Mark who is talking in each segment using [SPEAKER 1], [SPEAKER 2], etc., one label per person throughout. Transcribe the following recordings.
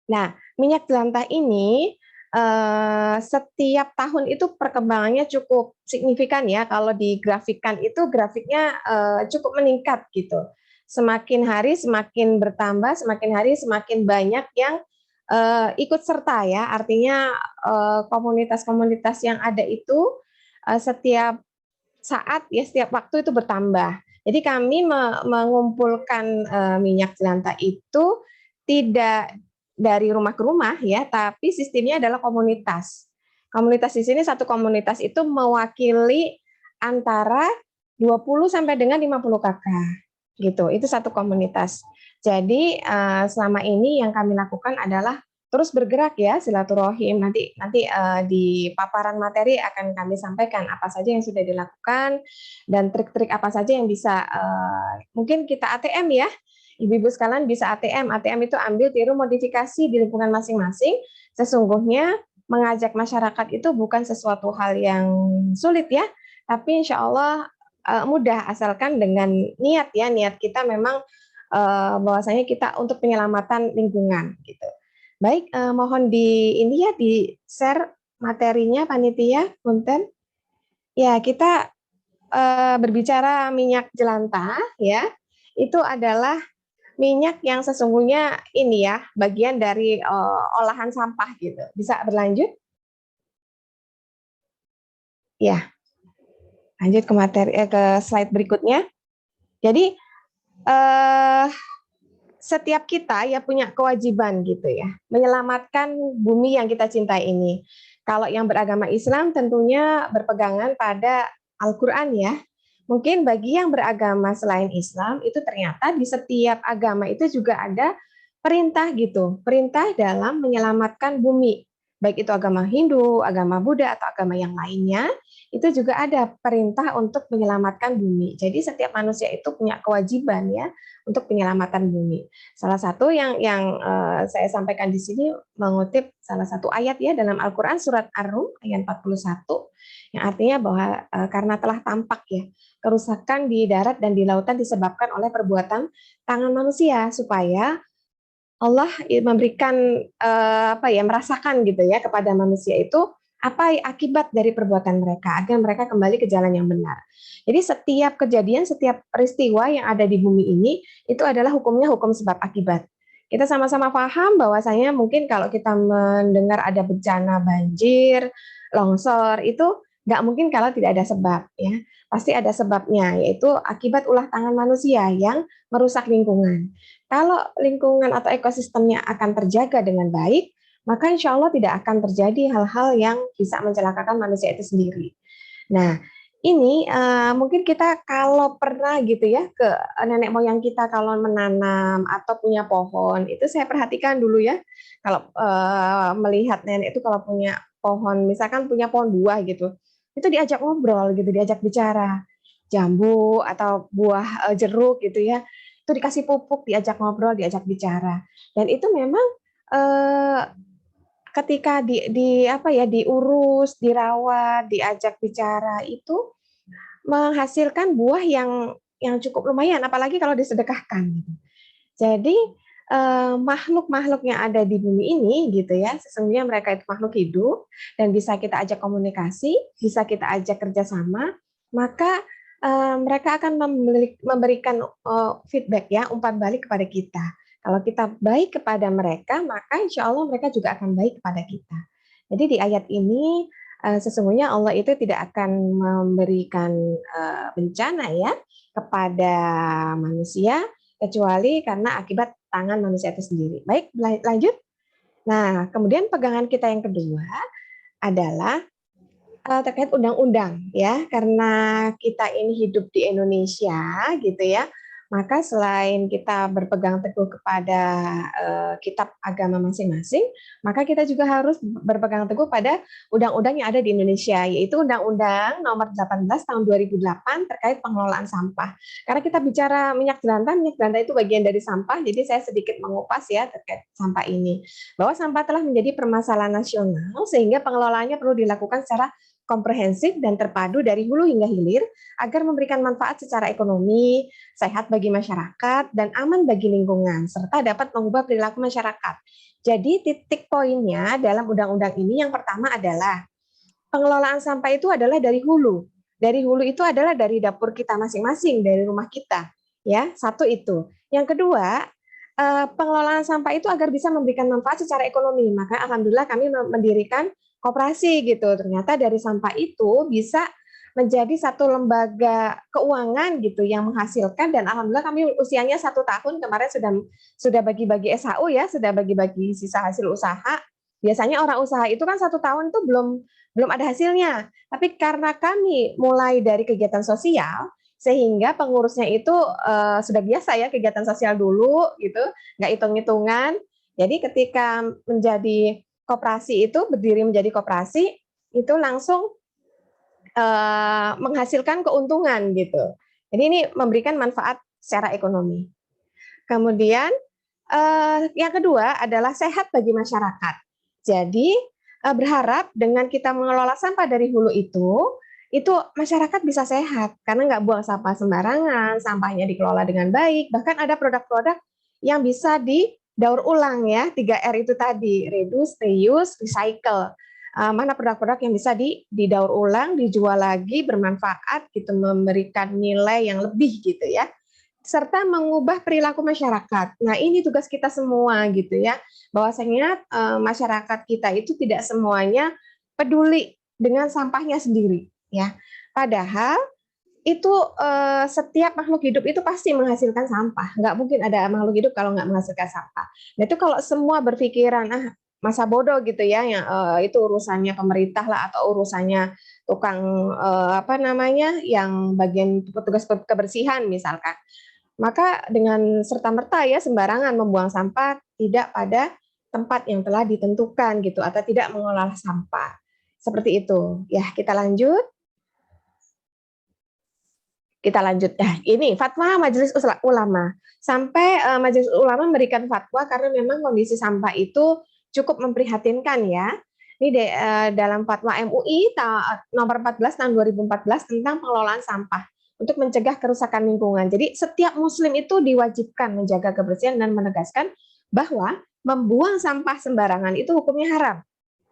[SPEAKER 1] Nah, minyak jelantah ini setiap tahun itu perkembangannya cukup signifikan ya. Kalau digrafikkan itu grafiknya cukup meningkat gitu. Semakin hari semakin bertambah, semakin hari semakin banyak yang ikut serta ya. Artinya komunitas-komunitas yang ada itu setiap saat ya setiap waktu itu bertambah. Jadi kami mengumpulkan minyak jelantah itu tidak dari rumah ke rumah ya, tapi sistemnya adalah komunitas. Komunitas di sini satu komunitas itu mewakili antara 20 sampai dengan 50 kakak gitu. Itu satu komunitas. Jadi selama ini yang kami lakukan adalah terus bergerak ya silaturahim. Nanti di paparan materi akan kami sampaikan apa saja yang sudah dilakukan dan trik-trik apa saja yang bisa mungkin kita ATM ya. Ibu-ibu sekalian bisa ATM. ATM itu ambil tiru modifikasi di lingkungan masing-masing. Sesungguhnya mengajak masyarakat itu bukan sesuatu hal yang sulit ya, tapi insya Allah mudah asalkan dengan niat ya, niat kita memang bahwasanya kita untuk penyelamatan lingkungan gitu. Baik, mohon di ini ya di share materinya panitia, punten. Ya, kita berbicara minyak jelantah ya. Itu adalah minyak yang sesungguhnya ini ya, bagian dari olahan sampah gitu. Bisa berlanjut? Ya, lanjut ke materi ke slide berikutnya. Jadi eh setiap kita ya punya kewajiban gitu ya, menyelamatkan bumi yang kita cintai ini. Kalau yang beragama Islam tentunya berpegangan pada Al-Quran ya. Mungkin bagi yang beragama selain Islam itu ternyata di setiap agama itu juga ada perintah gitu, perintah dalam menyelamatkan bumi. Baik itu agama Hindu, agama Buddha atau agama yang lainnya, itu juga ada perintah untuk menyelamatkan bumi. Jadi setiap manusia itu punya kewajiban ya untuk penyelamatan bumi. Salah satu yang saya sampaikan di sini mengutip salah satu ayat ya dalam Al-Qur'an surat Ar-Rum ayat 41 yang artinya bahwa karena telah tampak ya kerusakan di darat dan di lautan disebabkan oleh perbuatan tangan manusia supaya Allah memberikan apa ya merasakan gitu ya kepada manusia itu apa akibat dari perbuatan mereka agar mereka kembali ke jalan yang benar. Jadi setiap kejadian, setiap peristiwa yang ada di bumi ini itu adalah hukumnya hukum sebab akibat. Kita sama-sama paham bahwasanya mungkin kalau kita mendengar ada bencana banjir, longsor itu nggak mungkin kalau tidak ada sebab ya. Pasti ada sebabnya yaitu akibat ulah tangan manusia yang merusak lingkungan. Kalau lingkungan atau ekosistemnya akan terjaga dengan baik, maka insya Allah tidak akan terjadi hal-hal yang bisa mencelakakan manusia itu sendiri. Nah, ini mungkin kita kalau pernah gitu ya ke nenek moyang kita kalau menanam atau punya pohon, itu saya perhatikan dulu ya. Kalau melihat nenek itu kalau punya pohon, misalkan punya pohon buah gitu, itu diajak ngobrol gitu, diajak bicara. Jambu atau buah jeruk gitu ya itu dikasih pupuk, diajak ngobrol, diajak bicara. Dan itu memang eh, ketika di apa ya diurus, dirawat, diajak bicara itu menghasilkan buah yang cukup lumayan, apalagi kalau disedekahkan. Gitu. Jadi makhluk-makhluk yang ada di bumi ini gitu ya, sesungguhnya mereka itu makhluk hidup dan bisa kita ajak komunikasi, bisa kita ajak kerjasama, maka mereka akan memberikan feedback ya, umpan balik kepada kita. Kalau kita baik kepada mereka, maka insya Allah mereka juga akan baik kepada kita. Jadi di ayat ini sesungguhnya Allah itu tidak akan memberikan bencana ya kepada manusia kecuali karena akibat tangan manusia itu sendiri. Baik, lanjut. Nah, kemudian pegangan kita yang kedua adalah terkait undang-undang ya, karena kita ini hidup di Indonesia gitu ya, maka selain kita berpegang teguh kepada kitab agama masing-masing, maka kita juga harus berpegang teguh pada undang-undang yang ada di Indonesia, yaitu Undang-Undang Nomor 18 Tahun 2008 terkait pengelolaan sampah. Karena kita bicara minyak jelantah itu bagian dari sampah, jadi saya sedikit mengupas ya terkait sampah ini. Bahwa sampah telah menjadi permasalahan nasional sehingga pengelolaannya perlu dilakukan secara komprehensif dan terpadu dari hulu hingga hilir agar memberikan manfaat secara ekonomi, sehat bagi masyarakat, dan aman bagi lingkungan, serta dapat mengubah perilaku masyarakat. Jadi titik poinnya dalam undang-undang ini yang pertama adalah pengelolaan sampah itu adalah dari hulu. Dari hulu itu adalah dari dapur kita masing-masing, dari rumah kita. Ya, satu itu. Yang kedua, pengelolaan sampah itu agar bisa memberikan manfaat secara ekonomi. Maka alhamdulillah kami mendirikan koperasi gitu. Ternyata dari sampah itu bisa menjadi satu lembaga keuangan gitu yang menghasilkan, dan alhamdulillah kami usianya 1 tahun kemarin sudah bagi-bagi SHU ya, sudah bagi-bagi sisa hasil usaha. Biasanya orang usaha itu kan 1 tahun itu belum ada hasilnya. Tapi karena kami mulai dari kegiatan sosial, sehingga pengurusnya itu sudah biasa ya kegiatan sosial dulu gitu, nggak hitung-hitungan. Jadi ketika menjadi koperasi itu, berdiri menjadi koperasi, itu langsung menghasilkan keuntungan gitu. Jadi ini memberikan manfaat secara ekonomi. Kemudian yang kedua adalah sehat bagi masyarakat. Jadi berharap dengan kita mengelola sampah dari hulu itu masyarakat bisa sehat karena nggak buang sampah sembarangan, sampahnya dikelola dengan baik, bahkan ada produk-produk yang bisa didaur ulang ya, 3R itu tadi, reduce, reuse, recycle. Mana produk-produk yang bisa didaur ulang, dijual lagi, bermanfaat gitu, memberikan nilai yang lebih gitu ya, serta mengubah perilaku masyarakat. Nah, ini tugas kita semua gitu ya. Bahwasanya masyarakat kita itu tidak semuanya peduli dengan sampahnya sendiri ya. Padahal itu setiap makhluk hidup itu pasti menghasilkan sampah. Nggak mungkin ada makhluk hidup kalau nggak menghasilkan sampah. Nah, itu kalau semua berpikiran masa bodoh gitu ya, yang itu urusannya pemerintah lah atau urusannya tukang apa namanya yang bagian petugas kebersihan misalkan, maka dengan serta-merta ya sembarangan membuang sampah tidak pada tempat yang telah ditentukan gitu atau tidak mengolah sampah. Seperti itu. Ya, kita lanjut. Kita lanjut. Nah, ini fatwa Majelis Ulama. Sampai Majelis Ulama memberikan fatwa karena memang kondisi sampah itu cukup memprihatinkan ya. Ini dalam fatwa MUI nomor 14 tahun 2014 tentang pengelolaan sampah untuk mencegah kerusakan lingkungan. Jadi setiap muslim itu diwajibkan menjaga kebersihan dan menegaskan bahwa membuang sampah sembarangan itu hukumnya haram.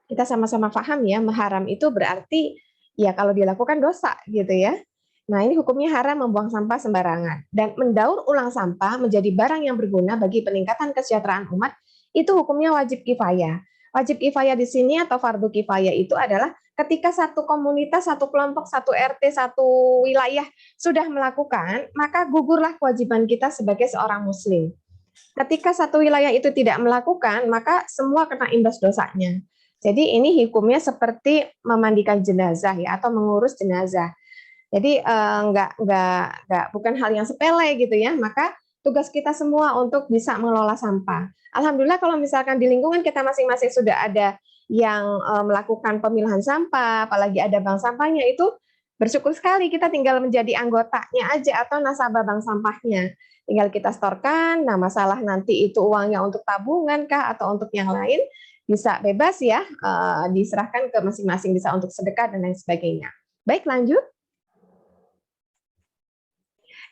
[SPEAKER 1] Kita sama-sama paham ya, haram itu berarti ya kalau dilakukan dosa gitu ya. Nah, ini hukumnya haram membuang sampah sembarangan. Dan mendaur ulang sampah menjadi barang yang berguna bagi peningkatan kesejahteraan umat, itu hukumnya wajib kifayah. Wajib kifayah di sini atau fardu kifayah itu adalah ketika satu komunitas, satu kelompok, satu RT, satu wilayah sudah melakukan, maka gugurlah kewajiban kita sebagai seorang muslim. Ketika satu wilayah itu tidak melakukan, maka semua kena imbas dosanya. Jadi ini hukumnya seperti memandikan jenazah ya, atau mengurus jenazah. Jadi bukan hal yang sepele gitu ya. Maka tugas kita semua untuk bisa mengelola sampah. Alhamdulillah kalau misalkan di lingkungan kita masing-masing sudah ada yang melakukan pemilahan sampah, apalagi ada bank sampahnya, itu bersyukur sekali. Kita tinggal menjadi anggotanya aja atau nasabah bank sampahnya. Tinggal kita storkan. Nah, masalah nanti itu uangnya untuk tabungan kah atau untuk yang lain, bisa bebas ya, diserahkan ke masing-masing, bisa untuk sedekah dan lain sebagainya. Baik, lanjut.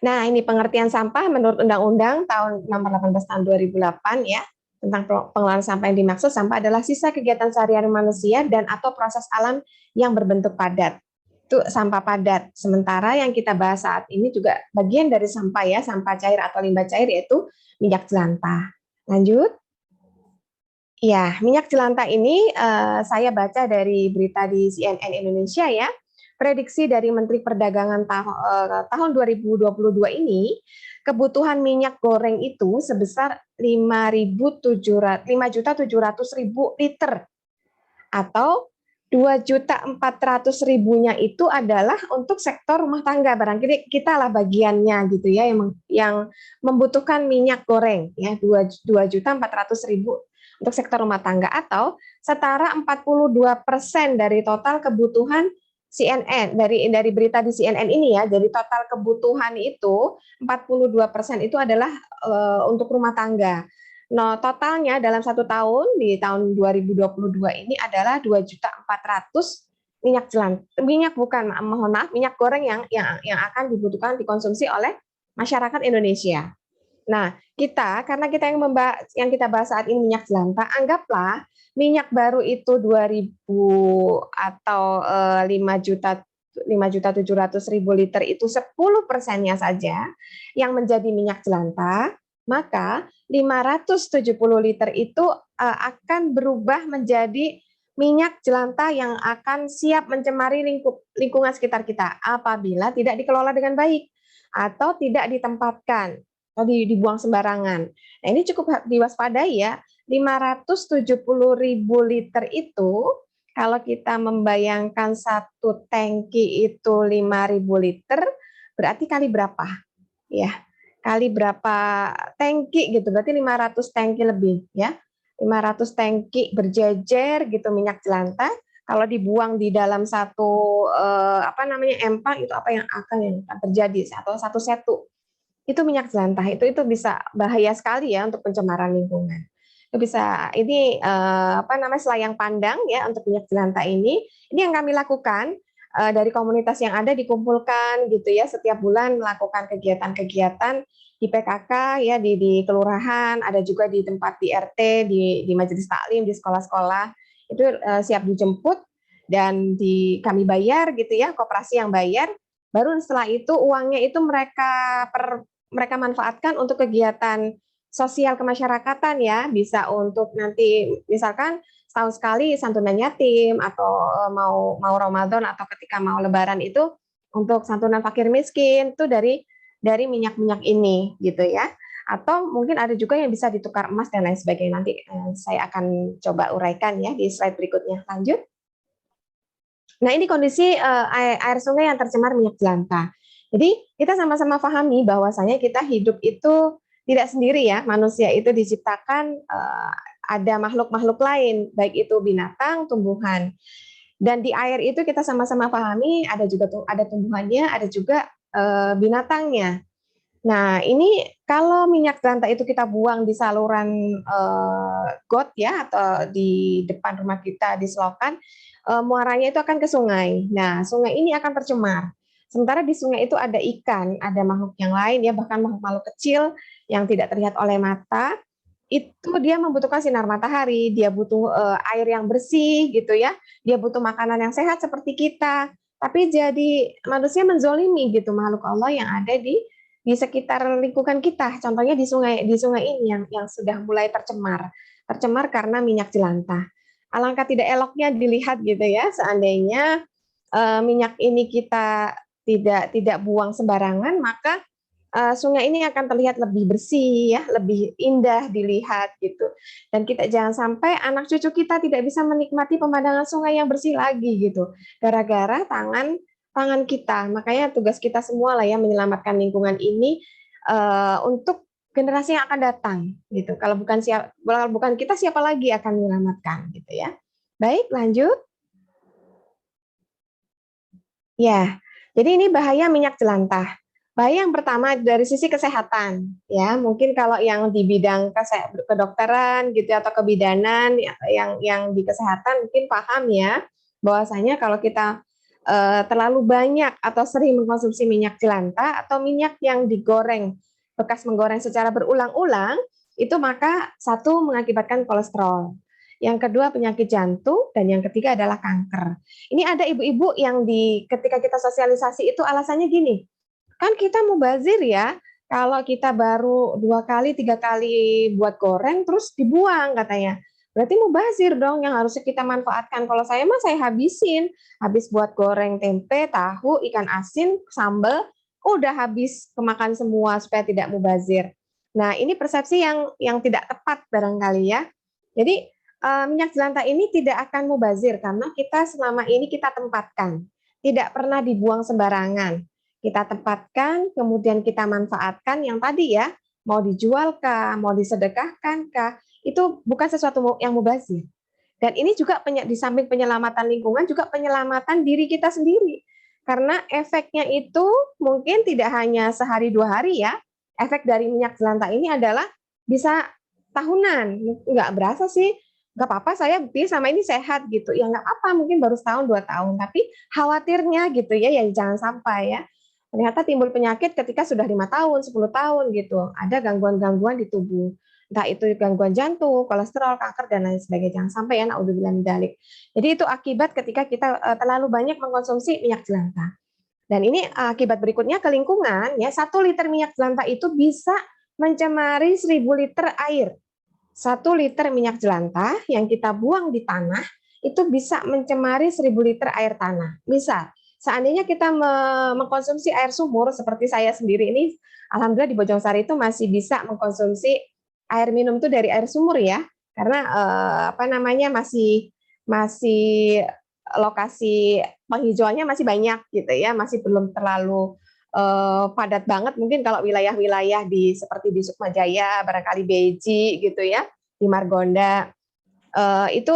[SPEAKER 1] Nah, ini pengertian sampah menurut Undang-Undang tahun nomor 18 tahun 2008 ya, tentang pengelolaan sampah. Yang dimaksud sampah adalah sisa kegiatan sehari-hari manusia dan atau proses alam yang berbentuk padat. Itu sampah padat. Sementara yang kita bahas saat ini juga bagian dari sampah ya, sampah cair atau limbah cair, yaitu minyak jelantah. Lanjut. Ya, minyak jelantah ini saya baca dari berita di CNN Indonesia ya. Prediksi dari Menteri Perdagangan tahun 2022 ini, kebutuhan minyak goreng itu sebesar 5.700.000 liter atau 2.400.000-nya itu adalah untuk sektor rumah tangga. Barangkali kita lah bagiannya gitu ya, yang membutuhkan minyak goreng ya, 2.400.000 untuk sektor rumah tangga, atau setara 42% dari total kebutuhan CNN. Dari berita di CNN ini ya, jadi total kebutuhan itu 42% itu adalah untuk rumah tangga. Nah, totalnya dalam 1 tahun di tahun 2022 ini adalah 2.400.000 minyak jelantah, minyak bukan, mohon maaf, minyak goreng yang akan dibutuhkan dikonsumsi oleh masyarakat Indonesia. Nah, karena kita yang kita bahas saat ini minyak jelantah, anggaplah minyak baru itu 2.000 atau 5.700.000 liter itu 10%-nya saja yang menjadi minyak jelantah, maka 570 liter itu akan berubah menjadi minyak jelantah yang akan siap mencemari lingkungan sekitar kita apabila tidak dikelola dengan baik atau tidak ditempatkan atau dibuang sembarangan. Nah, ini cukup diwaspadai ya. 570.000 liter itu kalau kita membayangkan satu tangki itu 5.000 liter, berarti kali berapa? Ya, kali berapa tangki gitu, berarti 500 tangki lebih ya. 500 tangki berjejer gitu minyak jelantah. Kalau dibuang di dalam satu empang itu apa yang akan terjadi atau satu setu. Itu minyak jelantah itu bisa bahaya sekali ya untuk pencemaran lingkungan. Ini selayang pandang ya untuk minyak jelantah ini. Ini yang kami lakukan dari komunitas yang ada dikumpulkan gitu ya setiap bulan melakukan kegiatan-kegiatan di PKK ya di kelurahan, ada juga di tempat di RT, di majelis taklim, di sekolah-sekolah itu siap dijemput dan kami bayar gitu ya, koperasi yang bayar. Baru setelah itu uangnya itu mereka manfaatkan untuk kegiatan sosial kemasyarakatan ya, bisa untuk nanti misalkan setahun sekali santunan yatim atau mau Ramadan atau ketika mau Lebaran itu untuk santunan fakir miskin itu dari minyak-minyak ini gitu ya. Atau mungkin ada juga yang bisa ditukar emas dan lain sebagainya. Nanti saya akan coba uraikan ya di slide berikutnya. Lanjut. Nah, ini kondisi air sungai yang tercemar minyak jelantah. Jadi kita sama-sama pahami bahwasanya kita hidup itu tidak sendiri ya, manusia itu diciptakan ada makhluk-makhluk lain, baik itu binatang, tumbuhan. Dan di air itu kita sama-sama pahami ada tumbuhannya, ada juga binatangnya. Nah, ini kalau minyak jelantah itu kita buang di saluran got ya atau di depan rumah kita di selokan, muaranya itu akan ke sungai. Nah, sungai ini akan tercemar. Sementara di sungai itu ada ikan, ada makhluk yang lain ya, bahkan makhluk-makhluk kecil yang tidak terlihat oleh mata. Itu dia membutuhkan sinar matahari, dia butuh air yang bersih gitu ya, dia butuh makanan yang sehat seperti kita. Tapi jadi manusia menzolimi gitu makhluk Allah yang ada di sekitar lingkungan kita. Contohnya di sungai ini yang sudah mulai tercemar karena minyak jelantah. Alangkah tidak eloknya dilihat gitu ya, seandainya minyak ini kita tidak buang sembarangan, maka sungai ini akan terlihat lebih bersih ya, lebih indah dilihat gitu. Dan kita jangan sampai anak cucu kita tidak bisa menikmati pemandangan sungai yang bersih lagi gitu. Gara-gara tangan kita. Makanya tugas kita semua lah ya menyelamatkan lingkungan ini untuk generasi yang akan datang gitu. Kalau bukan kita siapa lagi akan menyelamatkan gitu ya. Baik, lanjut. Ya, jadi ini bahaya minyak jelantah. Bahaya yang pertama dari sisi kesehatan, ya mungkin kalau yang di bidang kedokteran gitu atau kebidanan yang di kesehatan mungkin paham ya bahwasanya kalau kita terlalu banyak atau sering mengkonsumsi minyak jelantah atau minyak yang digoreng bekas menggoreng secara berulang-ulang itu maka satu mengakibatkan kolesterol. Yang kedua penyakit jantung dan yang ketiga adalah kanker. Ini ada ibu-ibu yang ketika kita sosialisasi itu alasannya gini, kan kita mubazir ya, kalau kita baru 2 kali, 3 kali buat goreng terus dibuang katanya. Berarti mubazir dong yang harusnya kita manfaatkan. Kalau saya mah saya habis buat goreng tempe, tahu, ikan asin, sambal, udah habis kemakan semua supaya tidak mubazir. Nah, ini persepsi yang tidak tepat barangkali ya. Jadi minyak jelantah ini tidak akan mubazir karena kita selama ini kita tempatkan, tidak pernah dibuang sembarangan. Kita tempatkan, kemudian kita manfaatkan yang tadi ya, mau dijual kah, mau disedekahkan kah, itu bukan sesuatu yang mubazir. Dan ini juga di samping penyelamatan lingkungan, juga penyelamatan diri kita sendiri. Karena efeknya itu mungkin tidak hanya sehari 2 hari ya, efek dari minyak jelantah ini adalah bisa tahunan, nggak berasa sih. nggak apa-apa, saya buktinya sama ini sehat gitu. Ya nggak apa-apa, mungkin baru setahun 2 tahun, tapi khawatirnya gitu ya, jangan sampai ya. Ternyata timbul penyakit ketika sudah 5 tahun, 10 tahun gitu. Ada gangguan-gangguan di tubuh. Entah itu gangguan jantung, kolesterol, kanker, dan lain sebagainya. Jangan sampai ya, naudzubillah min dzalik. Jadi itu akibat ketika kita terlalu banyak mengkonsumsi minyak jelantah. Dan ini akibat berikutnya ke lingkungan, ya 1 liter minyak jelantah itu bisa mencemari 1.000 liter air. 1 liter minyak jelantah yang kita buang di tanah itu bisa mencemari 1.000 liter air tanah. Misal, seandainya kita mengkonsumsi air sumur seperti saya sendiri ini, alhamdulillah di Bojongsari itu masih bisa mengkonsumsi air minum itu dari air sumur ya, karena apa namanya masih masih lokasi penghijauannya masih banyak gitu ya, masih belum terlalu padat banget mungkin kalau wilayah-wilayah seperti di Sukma Jaya, barangkali Beji gitu ya, di Margonda itu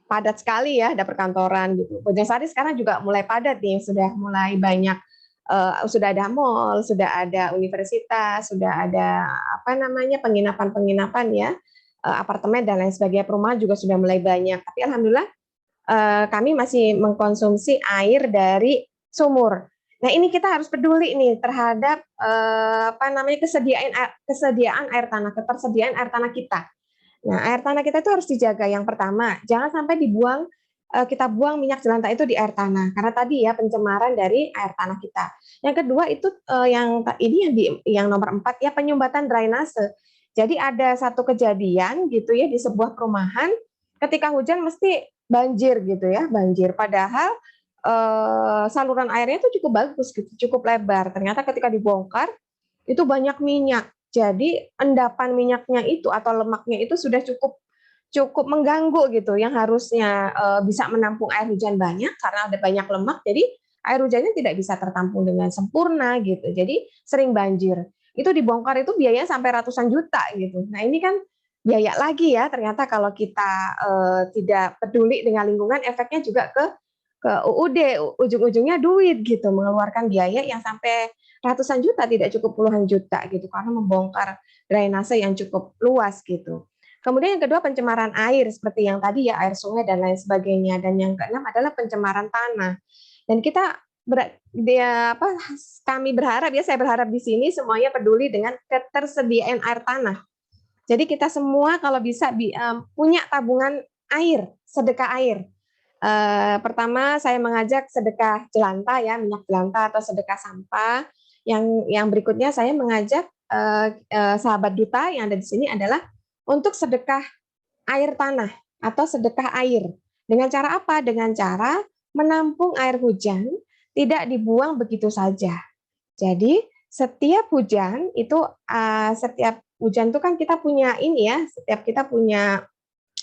[SPEAKER 1] padat sekali ya, ada perkantoran gitu. Bojongsari sekarang juga mulai padat nih, sudah mulai banyak, sudah ada mall, sudah ada universitas, sudah ada apa namanya penginapan-penginapan ya, apartemen dan lain sebagainya, perumahan juga sudah mulai banyak. Tapi alhamdulillah kami masih mengkonsumsi air dari sumur. Nah, ini kita harus peduli nih terhadap apa namanya kesediaan air tanah, ketersediaan air tanah kita. Nah, air tanah kita itu harus dijaga. Yang pertama, jangan sampai dibuang kita buang minyak jelantah itu di air tanah karena tadi ya pencemaran dari air tanah kita. Yang kedua itu yang nomor 4 ya, penyumbatan drainase. Jadi ada satu kejadian gitu ya di sebuah perumahan ketika hujan mesti banjir gitu ya, banjir. Padahal saluran airnya itu cukup bagus gitu, cukup lebar. Ternyata ketika dibongkar itu banyak minyak. Jadi endapan minyaknya itu atau lemaknya itu sudah cukup cukup mengganggu gitu, yang harusnya bisa menampung air hujan banyak karena ada banyak lemak, jadi air hujannya tidak bisa tertampung dengan sempurna gitu. Jadi sering banjir. Itu dibongkar itu biayanya sampai ratusan juta gitu. Nah, ini kan biaya lagi ya, ternyata kalau kita tidak peduli dengan lingkungan, efeknya juga ke UUD, ujung-ujungnya duit gitu, mengeluarkan biaya yang sampai ratusan juta, tidak cukup puluhan juta gitu, karena membongkar drainase yang cukup luas gitu. Kemudian yang kedua pencemaran air seperti yang tadi ya, air sungai dan lain sebagainya. Dan yang keenam adalah pencemaran tanah. Dan kita kami berharap ya, saya berharap di sini semuanya peduli dengan ketersediaan air tanah. Jadi kita semua kalau bisa punya tabungan air, sedekah air. Pertama saya mengajak sedekah jelantah ya, minyak jelantah atau sedekah sampah. Yang berikutnya saya mengajak sahabat duta yang ada di sini adalah untuk sedekah air tanah atau sedekah air. Dengan cara apa? Dengan cara menampung air hujan, tidak dibuang begitu saja. Jadi setiap hujan itu kan kita punya ini ya, setiap kita punya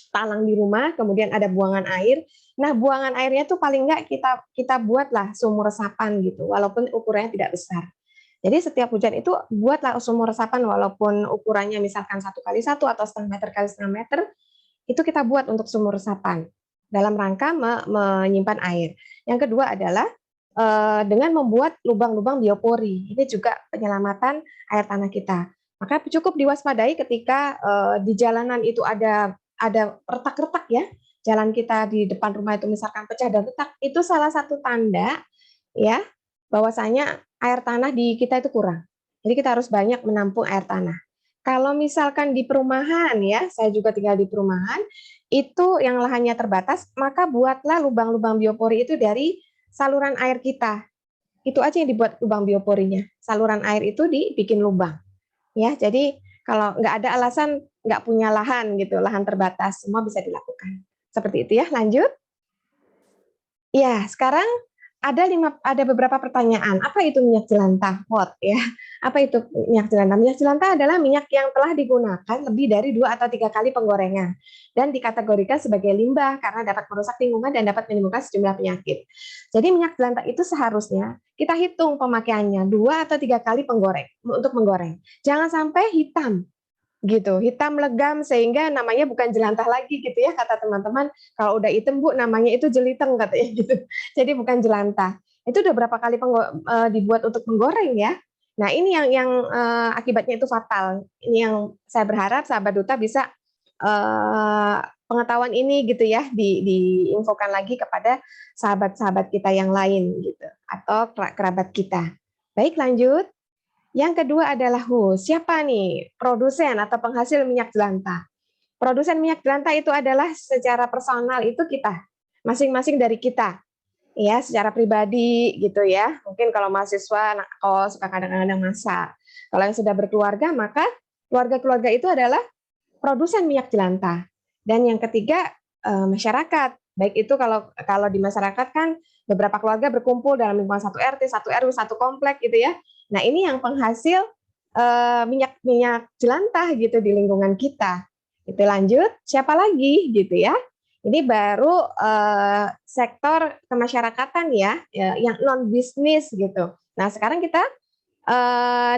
[SPEAKER 1] talang di rumah, kemudian ada buangan air. Nah, buangan airnya tuh paling nggak kita buatlah sumur resapan gitu, walaupun ukurannya tidak besar. Jadi setiap hujan itu buatlah sumur resapan walaupun ukurannya misalkan 1x1 atau setengah meter kali setengah meter, itu kita buat untuk sumur resapan dalam rangka menyimpan air. Yang kedua adalah dengan membuat lubang-lubang biopori. Ini juga penyelamatan air tanah kita. Maka cukup diwaspadai ketika di jalanan itu ada retak-retak ya. Jalan kita di depan rumah itu misalkan pecah dan retak, itu salah satu tanda ya bahwasanya air tanah di kita itu kurang. Jadi kita harus banyak menampung air tanah. Kalau misalkan di perumahan ya, saya juga tinggal di perumahan, itu yang lahannya terbatas, maka buatlah lubang-lubang biopori itu dari saluran air kita. Itu aja yang dibuat lubang bioporinya. Saluran air itu dibikin lubang. Ya, jadi kalau nggak ada alasan nggak punya lahan gitu, lahan terbatas, semua bisa dilakukan. Seperti itu ya, lanjut. Ya, sekarang ada beberapa pertanyaan. Apa itu minyak jelantah? What ya? Apa itu minyak jelantah? Minyak jelantah adalah minyak yang telah digunakan lebih dari 2 atau 3 kali penggorengan dan dikategorikan sebagai limbah karena dapat merusak lingkungan dan dapat menimbulkan sejumlah penyakit. Jadi minyak jelantah itu seharusnya kita hitung pemakaiannya 2 atau 3 kali untuk menggoreng. Jangan sampai hitam gitu, hitam legam sehingga namanya bukan jelantah lagi gitu ya, kata teman-teman. Kalau udah hitam Bu, namanya itu jeliteng katanya gitu. Jadi bukan jelantah. Itu udah berapa kali dibuat untuk menggoreng ya. Nah, ini yang akibatnya itu fatal. Ini yang saya berharap sahabat duta bisa pengetahuan ini gitu ya diinfokan lagi kepada sahabat-sahabat kita yang lain gitu atau kerabat kita. Baik, lanjut. Yang kedua adalah siapa nih produsen atau penghasil minyak jelantah? Produsen minyak jelantah itu adalah secara personal itu kita, masing-masing dari kita, ya secara pribadi gitu ya. Mungkin kalau mahasiswa anak kos suka kadang-kadang masak. Kalau yang sudah berkeluarga maka keluarga-keluarga itu adalah produsen minyak jelantah. Dan yang ketiga masyarakat. Baik itu kalau di masyarakat kan beberapa keluarga berkumpul dalam lingkungan satu RT, satu RW, satu komplek gitu ya. Nah ini yang penghasil minyak jelantah gitu di lingkungan kita. Itu lanjut, siapa lagi gitu ya? Ini baru sektor kemasyarakatan ya, yang non bisnis gitu. Nah sekarang kita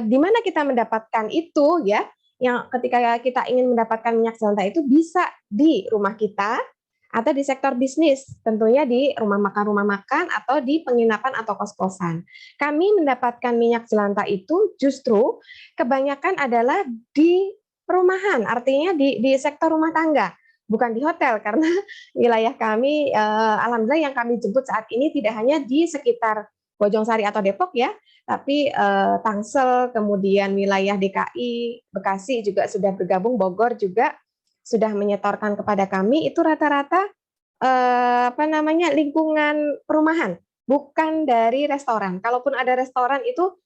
[SPEAKER 1] di mana kita mendapatkan itu ya? Yang ketika kita ingin mendapatkan minyak jelantah itu bisa di rumah kita atau di sektor bisnis, tentunya di rumah makan atau di penginapan atau kos-kosan. Kami mendapatkan minyak jelantah itu justru kebanyakan adalah di perumahan, artinya di sektor rumah tangga, bukan di hotel karena wilayah kami alhamdulillah yang kami jemput saat ini tidak hanya di sekitar Bojongsari atau Depok ya, tapi Tangsel, kemudian wilayah DKI, Bekasi juga sudah bergabung, Bogor juga sudah menyetorkan kepada kami itu rata-rata lingkungan perumahan, bukan dari restoran. Kalaupun ada restoran itu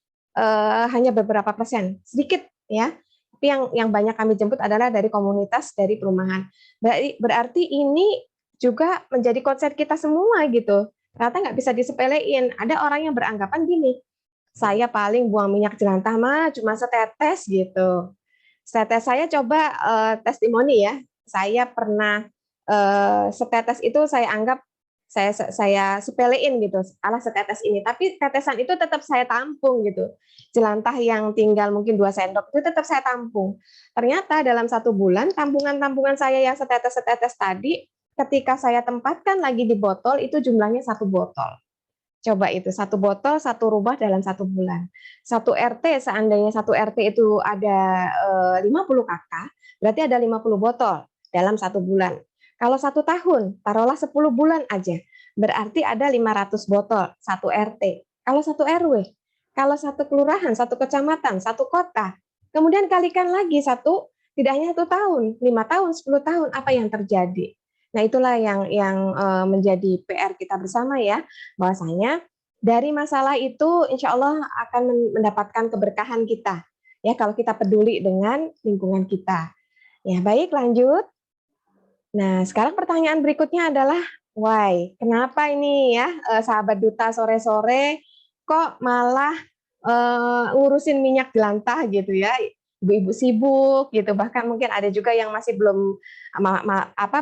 [SPEAKER 1] hanya beberapa persen, sedikit ya. Tapi yang banyak kami jemput adalah dari komunitas, dari perumahan. Berarti ini juga menjadi konsep kita semua gitu. Ternyata nggak bisa disepelein. Ada orang yang beranggapan gini, saya paling buang minyak jelantah mah cuma setetes gitu. Setetes saya coba testimoni ya. Saya pernah setetes itu saya anggap saya sepelein gitu, alah setetes ini. Tapi tetesan itu tetap saya tampung gitu. Jelantah yang tinggal mungkin 2 sendok itu tetap saya tampung. Ternyata dalam 1 bulan tampungan-tampungan saya yang setetes-setetes tadi, ketika saya tempatkan lagi di botol itu jumlahnya 1 botol. Coba itu 1 botol 1 rumah dalam 1 bulan. 1 RT seandainya 1 RT itu ada 50 kakak, berarti ada 50 botol dalam 1 bulan. Kalau 1 tahun, taruhlah 10 bulan aja, berarti ada 500 botol 1 RT. Kalau 1 RW, kalau 1 kelurahan, 1 kecamatan, 1 kota, kemudian kalikan lagi tidak hanya 1 tahun, 5 tahun, 10 tahun, apa yang terjadi? Nah itulah yang menjadi PR kita bersama ya, bahwasanya dari masalah itu insya Allah akan mendapatkan keberkahan kita ya kalau kita peduli dengan lingkungan kita. Ya baik, lanjut. Nah sekarang pertanyaan berikutnya adalah why? Kenapa ini ya sahabat duta sore-sore kok malah ngurusin minyak jelantah gitu ya? Ibu-ibu sibuk gitu, bahkan mungkin ada juga yang masih belum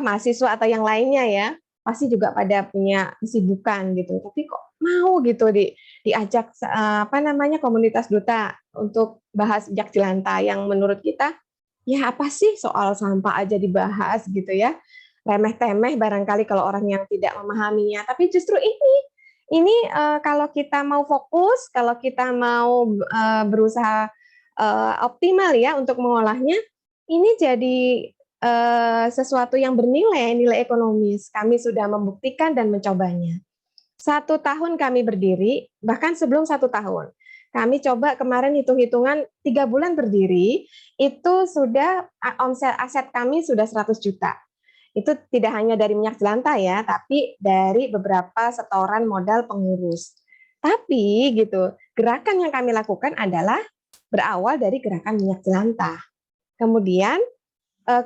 [SPEAKER 1] mahasiswa atau yang lainnya ya, pasti juga pada punya kesibukan gitu. Tapi kok mau gitu diajak komunitas duta untuk bahas minyak jelantah yang menurut kita ya apa sih soal sampah aja dibahas gitu ya. Remeh-temeh barangkali kalau orang yang tidak memahaminya. Tapi justru ini kalau kita mau fokus, kalau kita mau berusaha optimal ya untuk mengolahnya, ini jadi sesuatu yang bernilai, nilai ekonomis. Kami sudah membuktikan dan mencobanya. 1 tahun kami berdiri, bahkan sebelum 1 tahun. Kami coba kemarin hitung-hitungan 3 bulan berdiri, itu sudah omset aset kami sudah 100 juta. Itu tidak hanya dari minyak jelantah ya, tapi dari beberapa setoran modal pengurus. Tapi gitu, gerakan yang kami lakukan adalah berawal dari gerakan minyak jelantah. Kemudian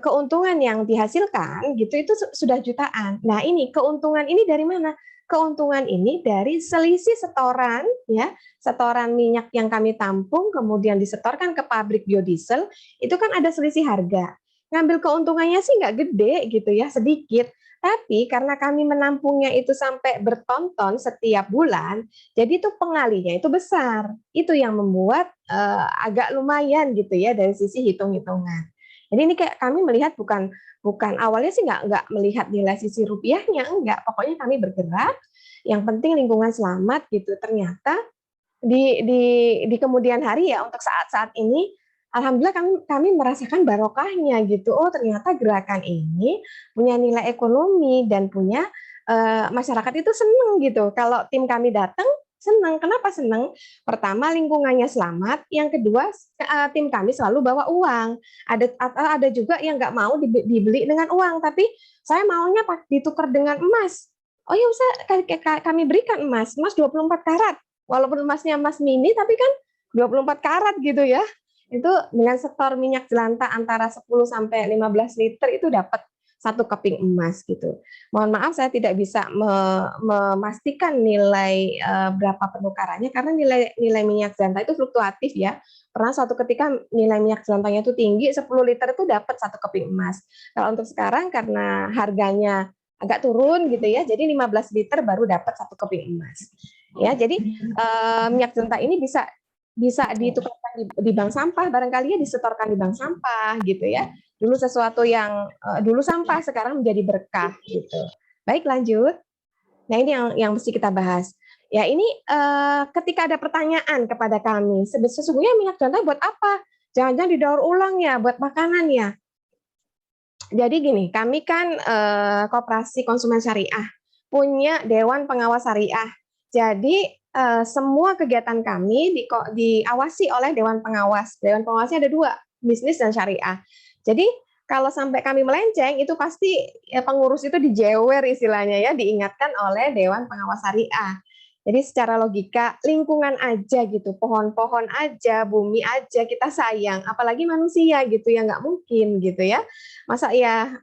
[SPEAKER 1] keuntungan yang dihasilkan gitu itu sudah jutaan. Nah, ini keuntungan ini dari mana? Keuntungan ini dari selisih setoran ya, setoran minyak yang kami tampung kemudian disetorkan ke pabrik biodiesel, itu kan ada selisih harga. Ngambil keuntungannya sih nggak gede gitu ya, sedikit. Tapi karena kami menampungnya itu sampai bertonton setiap bulan, jadi itu pengalinya itu besar. Itu yang membuat agak lumayan gitu ya dari sisi hitung-hitungan. Jadi ini kayak kami melihat bukan awalnya sih nggak melihat nilai sisi rupiahnya, enggak. Pokoknya kami bergerak, yang penting lingkungan selamat gitu. Ternyata di kemudian hari ya untuk saat-saat ini alhamdulillah kami merasakan barokahnya gitu. Oh, ternyata gerakan ini punya nilai ekonomi dan punya masyarakat itu seneng gitu. Kalau tim kami datang senang. Kenapa senang? Pertama, lingkungannya selamat. Yang kedua, tim kami selalu bawa uang. Ada juga yang nggak mau dibeli dengan uang, tapi saya maunya ditukar dengan emas. Oh ya usah, kami berikan emas 24 karat. Walaupun emasnya emas mini, tapi kan 24 karat gitu ya. Itu dengan setor minyak jelantah antara 10 sampai 15 liter itu dapat satu keping emas gitu. Mohon maaf saya tidak bisa memastikan nilai berapa penukarannya karena nilai minyak jelantah itu fluktuatif ya. Pernah suatu ketika nilai minyak jelantahnya itu tinggi, 10 liter itu dapat satu keping emas. Kalau untuk sekarang karena harganya agak turun gitu ya, jadi 15 liter baru dapat satu keping emas. Ya, jadi minyak jelantah ini bisa ditukarkan di bank sampah, barangkali ya disetorkan di bank sampah gitu ya. Dulu sesuatu yang dulu sampah sekarang menjadi berkah gitu. Baik, lanjut. Nah, ini yang mesti kita bahas. Ya, ini ketika ada pertanyaan kepada kami, sesungguhnya minyak jelantah buat apa? Jangan-jangan didaur ulang ya, buat makanan ya. Jadi gini, kami kan Koperasi Konsumen Syariah, punya Dewan Pengawas Syariah. Jadi semua kegiatan kami diawasi oleh Dewan Pengawas. Dewan Pengawasnya ada dua, bisnis dan syariah. Jadi kalau sampai kami melenceng, itu pasti pengurus itu dijewer istilahnya ya, diingatkan oleh Dewan Pengawas Syariah. Jadi secara logika lingkungan aja gitu, pohon-pohon aja, bumi aja kita sayang, apalagi manusia gitu ya nggak mungkin gitu ya. Masa ya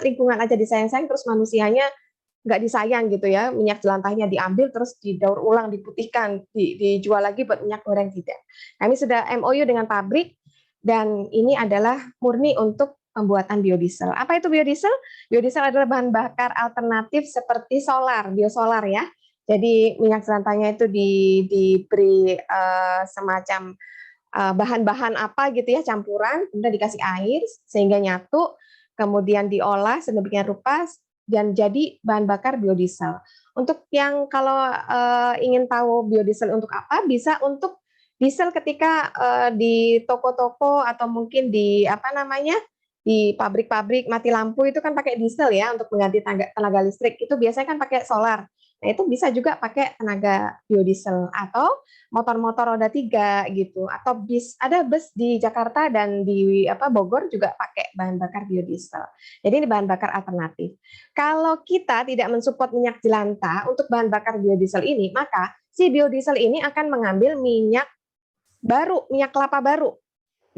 [SPEAKER 1] lingkungan aja disayang-sayang terus manusianya nggak disayang gitu ya, minyak jelantahnya diambil terus didaur ulang, diputihkan, dijual lagi buat minyak goreng, tidak. Kami sudah MOU dengan pabrik dan ini adalah murni untuk pembuatan biodiesel. Apa itu biodiesel? Biodiesel adalah bahan bakar alternatif seperti solar, biosolar ya. Jadi minyak jelantahnya itu diberi semacam bahan-bahan apa gitu ya, campuran, kemudian dikasih air sehingga nyatu, kemudian diolah sedemikian rupa dan jadi bahan bakar biodiesel. Untuk yang kalau ingin tahu biodiesel untuk apa, bisa untuk diesel ketika di toko-toko atau mungkin di di pabrik-pabrik mati lampu itu kan pakai diesel ya untuk mengganti tenaga listrik. Itu biasanya kan pakai solar. Nah, itu bisa juga pakai tenaga biodiesel atau motor-motor roda 3 gitu, atau ada bus di Jakarta dan di Bogor juga pakai bahan bakar biodiesel. Jadi ini bahan bakar alternatif. Kalau kita tidak mensupport minyak jelantah untuk bahan bakar biodiesel ini, maka si biodiesel ini akan mengambil minyak baru, minyak kelapa baru.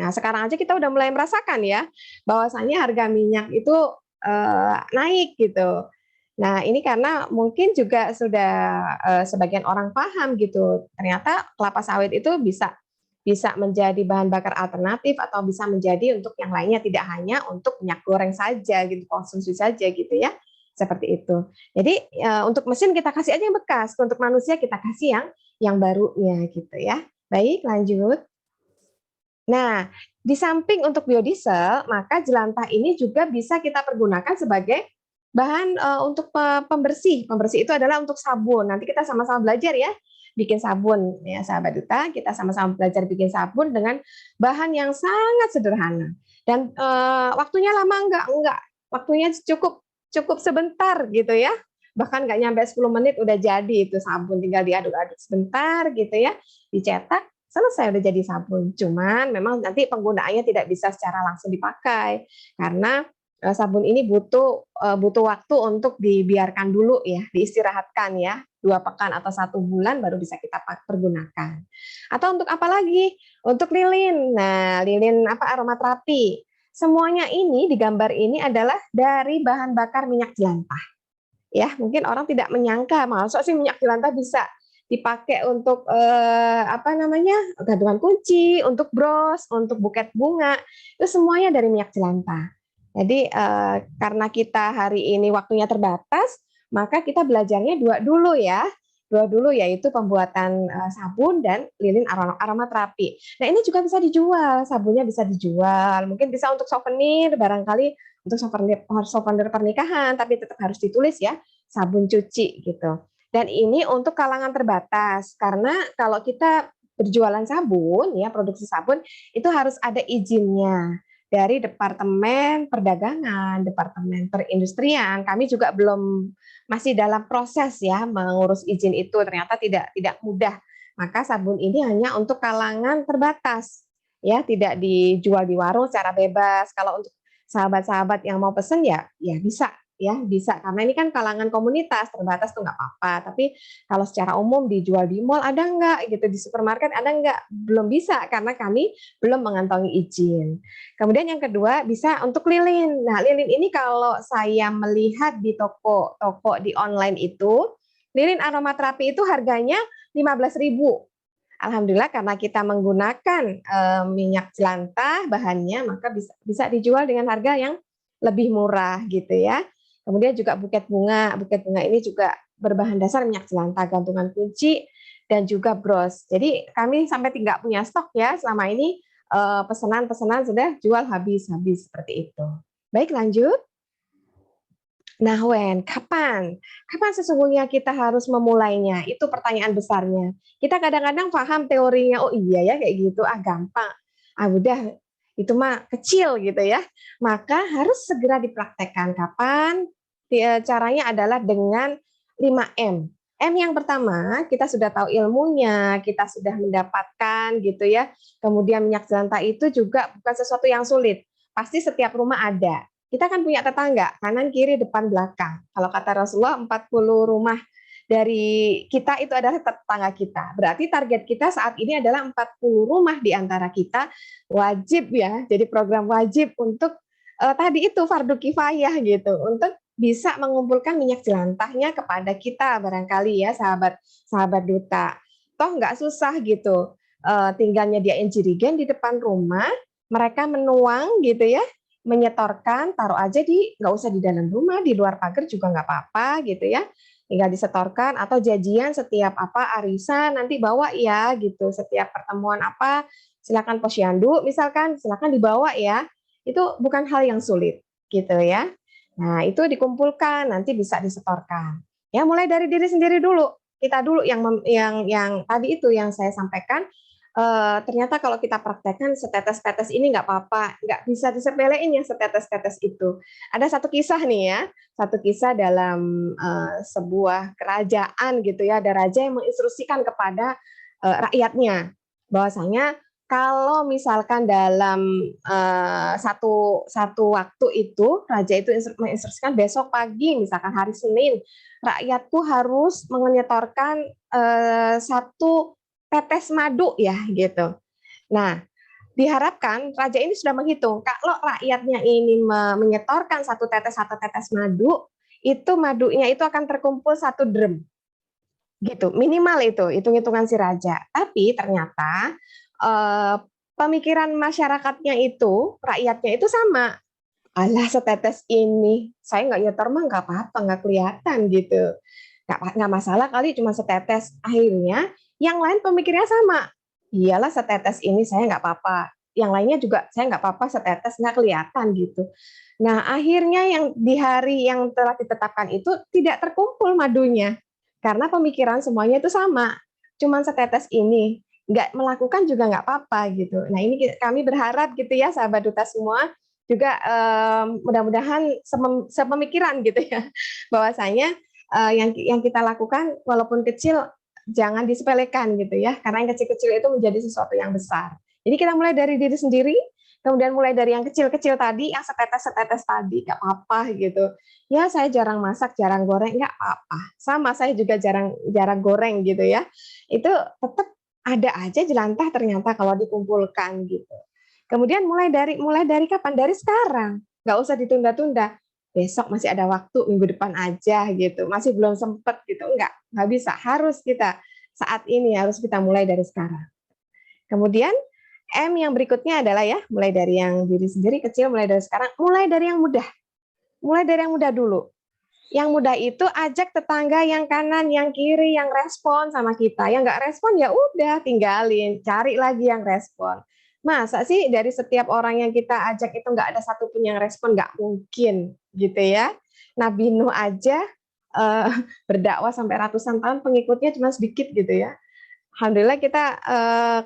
[SPEAKER 1] Nah, sekarang aja kita udah mulai merasakan ya bahwasannya harga minyak itu naik gitu. Nah, ini karena mungkin juga sudah sebagian orang paham gitu. Ternyata kelapa sawit itu bisa menjadi bahan bakar alternatif atau bisa menjadi untuk yang lainnya, tidak hanya untuk minyak goreng saja gitu, konsumsi saja gitu ya. Seperti itu. Jadi untuk mesin kita kasih aja yang bekas, untuk manusia kita kasih yang barunya gitu ya. Baik, lanjut. Nah, di samping untuk biodiesel, maka jelantah ini juga bisa kita pergunakan sebagai bahan untuk pembersih. Pembersih itu adalah untuk sabun. Nanti kita sama-sama belajar ya, bikin sabun ya sahabat duta. Kita sama-sama belajar bikin sabun dengan bahan yang sangat sederhana. Dan waktunya lama enggak. Waktunya cukup sebentar gitu ya. Bahkan nggak nyampe 10 menit udah jadi itu sabun, tinggal diaduk-aduk sebentar gitu ya, dicetak, selesai udah jadi sabun. Cuman memang nanti penggunaannya tidak bisa secara langsung dipakai karena sabun ini butuh waktu untuk dibiarkan dulu ya, diistirahatkan ya, 2 pekan atau 1 bulan baru bisa kita pergunakan. Atau untuk apa lagi? Untuk lilin. Nah, lilin aromaterapi. Semuanya ini di gambar ini adalah dari bahan bakar minyak jelantah. Ya, mungkin orang tidak menyangka, masa sih minyak jelantah bisa dipakai untuk gantungan kunci, untuk bros, untuk buket bunga, itu semuanya dari minyak jelantah. Jadi karena kita hari ini waktunya terbatas, maka kita belajarnya dua dulu yaitu pembuatan sabun dan lilin aromaterapi. Nah, ini juga bisa dijual, sabunnya bisa dijual, mungkin bisa untuk souvenir, barangkali untuk souvenir pernikahan, tapi tetap harus ditulis ya, sabun cuci gitu. Dan ini untuk kalangan terbatas, karena kalau kita berjualan sabun, ya produksi sabun, itu harus ada izinnya dari Departemen Perdagangan, Departemen Perindustrian. Kami juga belum masih dalam proses ya mengurus izin itu. Ternyata tidak mudah. Maka sabun ini hanya untuk kalangan terbatas, ya tidak dijual di warung secara bebas. Kalau untuk sahabat-sahabat yang mau pesen ya bisa bisa karena ini kan kalangan komunitas terbatas tuh nggak apa-apa, tapi kalau secara umum dijual di mall ada nggak gitu, di supermarket ada nggak, belum bisa karena kami belum mengantongi izin. Kemudian yang kedua bisa untuk lilin. Nah lilin ini kalau saya melihat di toko-toko di online itu, lilin aromaterapi itu harganya 15.000. Alhamdulillah karena kita menggunakan minyak jelantah bahannya, maka bisa dijual dengan harga yang lebih murah gitu ya. Kemudian juga buket bunga ini juga berbahan dasar minyak jelantah, gantungan kunci dan juga bros. Jadi kami sampai tidak punya stok ya selama ini, pesanan-pesanan sudah jual habis seperti itu. Baik lanjut. Nah, kapan? Kapan sesungguhnya kita harus memulainya? Itu pertanyaan besarnya. Kita kadang-kadang paham teorinya, oh iya ya kayak gitu, gampang. Udah, itu mah kecil gitu ya. Maka harus segera dipraktekkan. Kapan? Caranya adalah dengan 5M. M yang pertama, kita sudah tahu ilmunya, kita sudah mendapatkan gitu ya. Kemudian minyak jelantah itu juga bukan sesuatu yang sulit. Pasti setiap rumah ada. Kita kan punya tetangga, kanan, kiri, depan, belakang. Kalau kata Rasulullah, 40 rumah dari kita itu adalah tetangga kita. Berarti target kita saat ini adalah 40 rumah di antara kita wajib ya, jadi program wajib untuk tadi itu fardu kifayah gitu, untuk bisa mengumpulkan minyak jelantahnya kepada kita barangkali ya sahabat duta. Toh nggak susah gitu, tinggal nyediain jirigen di depan rumah, mereka menuang gitu ya, menyetorkan, taruh aja nggak usah di dalam rumah, di luar pagar juga nggak apa-apa gitu ya, tinggal disetorkan atau janjian setiap arisan nanti bawa ya gitu, setiap pertemuan silakan posyandu misalkan, silakan dibawa ya, itu bukan hal yang sulit gitu ya. Nah itu dikumpulkan nanti bisa disetorkan ya, mulai dari diri sendiri dulu, kita dulu yang tadi itu yang saya sampaikan. Ternyata kalau kita praktekkan setetes-tetes ini nggak apa-apa, nggak bisa disepelein ya setetes-tetes itu. Ada satu kisah nih ya, satu kisah dalam sebuah kerajaan gitu ya, ada raja yang menginstruksikan kepada rakyatnya bahwasanya kalau misalkan dalam satu waktu itu raja itu menginstruksikan besok pagi misalkan hari Senin rakyatku harus menyetorkan satu tetes madu ya gitu. Nah, diharapkan raja ini sudah menghitung kalau rakyatnya ini menyetorkan satu tetes madu, itu madunya itu akan terkumpul 1 drum. Gitu, minimal itu hitung-hitungan si raja. Tapi ternyata pemikiran masyarakatnya itu, rakyatnya itu sama. Alah setetes ini, saya nggak nyetor mah nggak apa-apa, nggak kelihatan gitu. Nggak masalah kali cuma setetes. Akhirnya yang lain pemikirnya sama. Iyalah setetes ini saya nggak apa-apa. Yang lainnya juga saya nggak apa-apa setetes nggak kelihatan gitu. Nah akhirnya yang di hari yang telah ditetapkan itu tidak terkumpul madunya. Karena pemikiran semuanya itu sama. Cuman setetes ini. Nggak melakukan juga nggak apa-apa gitu. Nah ini kami berharap gitu ya sahabat duta semua juga mudah-mudahan sepemikiran gitu ya bahwasanya yang kita lakukan walaupun kecil jangan disepelekan gitu ya karena yang kecil-kecil itu menjadi sesuatu yang besar. Jadi kita mulai dari diri sendiri, kemudian mulai dari yang kecil-kecil tadi, yang setetes-setetes tadi nggak apa-apa gitu. Ya saya jarang masak, jarang goreng nggak apa-apa. Sama saya juga jarang goreng gitu ya. Itu tetap ada aja jelantah ternyata kalau dikumpulkan gitu. Kemudian mulai dari kapan? Dari sekarang. Nggak usah ditunda-tunda. Besok masih ada waktu, minggu depan aja gitu. Masih belum sempet gitu. Nggak bisa. Harus kita saat ini harus kita mulai dari sekarang. Kemudian M yang berikutnya adalah ya, mulai dari yang diri sendiri kecil, mulai dari sekarang, mulai dari yang mudah. Mulai dari yang mudah dulu. Yang mudah itu ajak tetangga yang kanan, yang kiri, yang respon sama kita. Yang nggak respon ya udah tinggalin, cari lagi yang respon. Masa sih dari setiap orang yang kita ajak itu nggak ada satupun yang respon? Nggak mungkin gitu ya. Nabi Nuh aja berdakwah sampai ratusan tahun pengikutnya cuma sedikit gitu ya. Alhamdulillah kita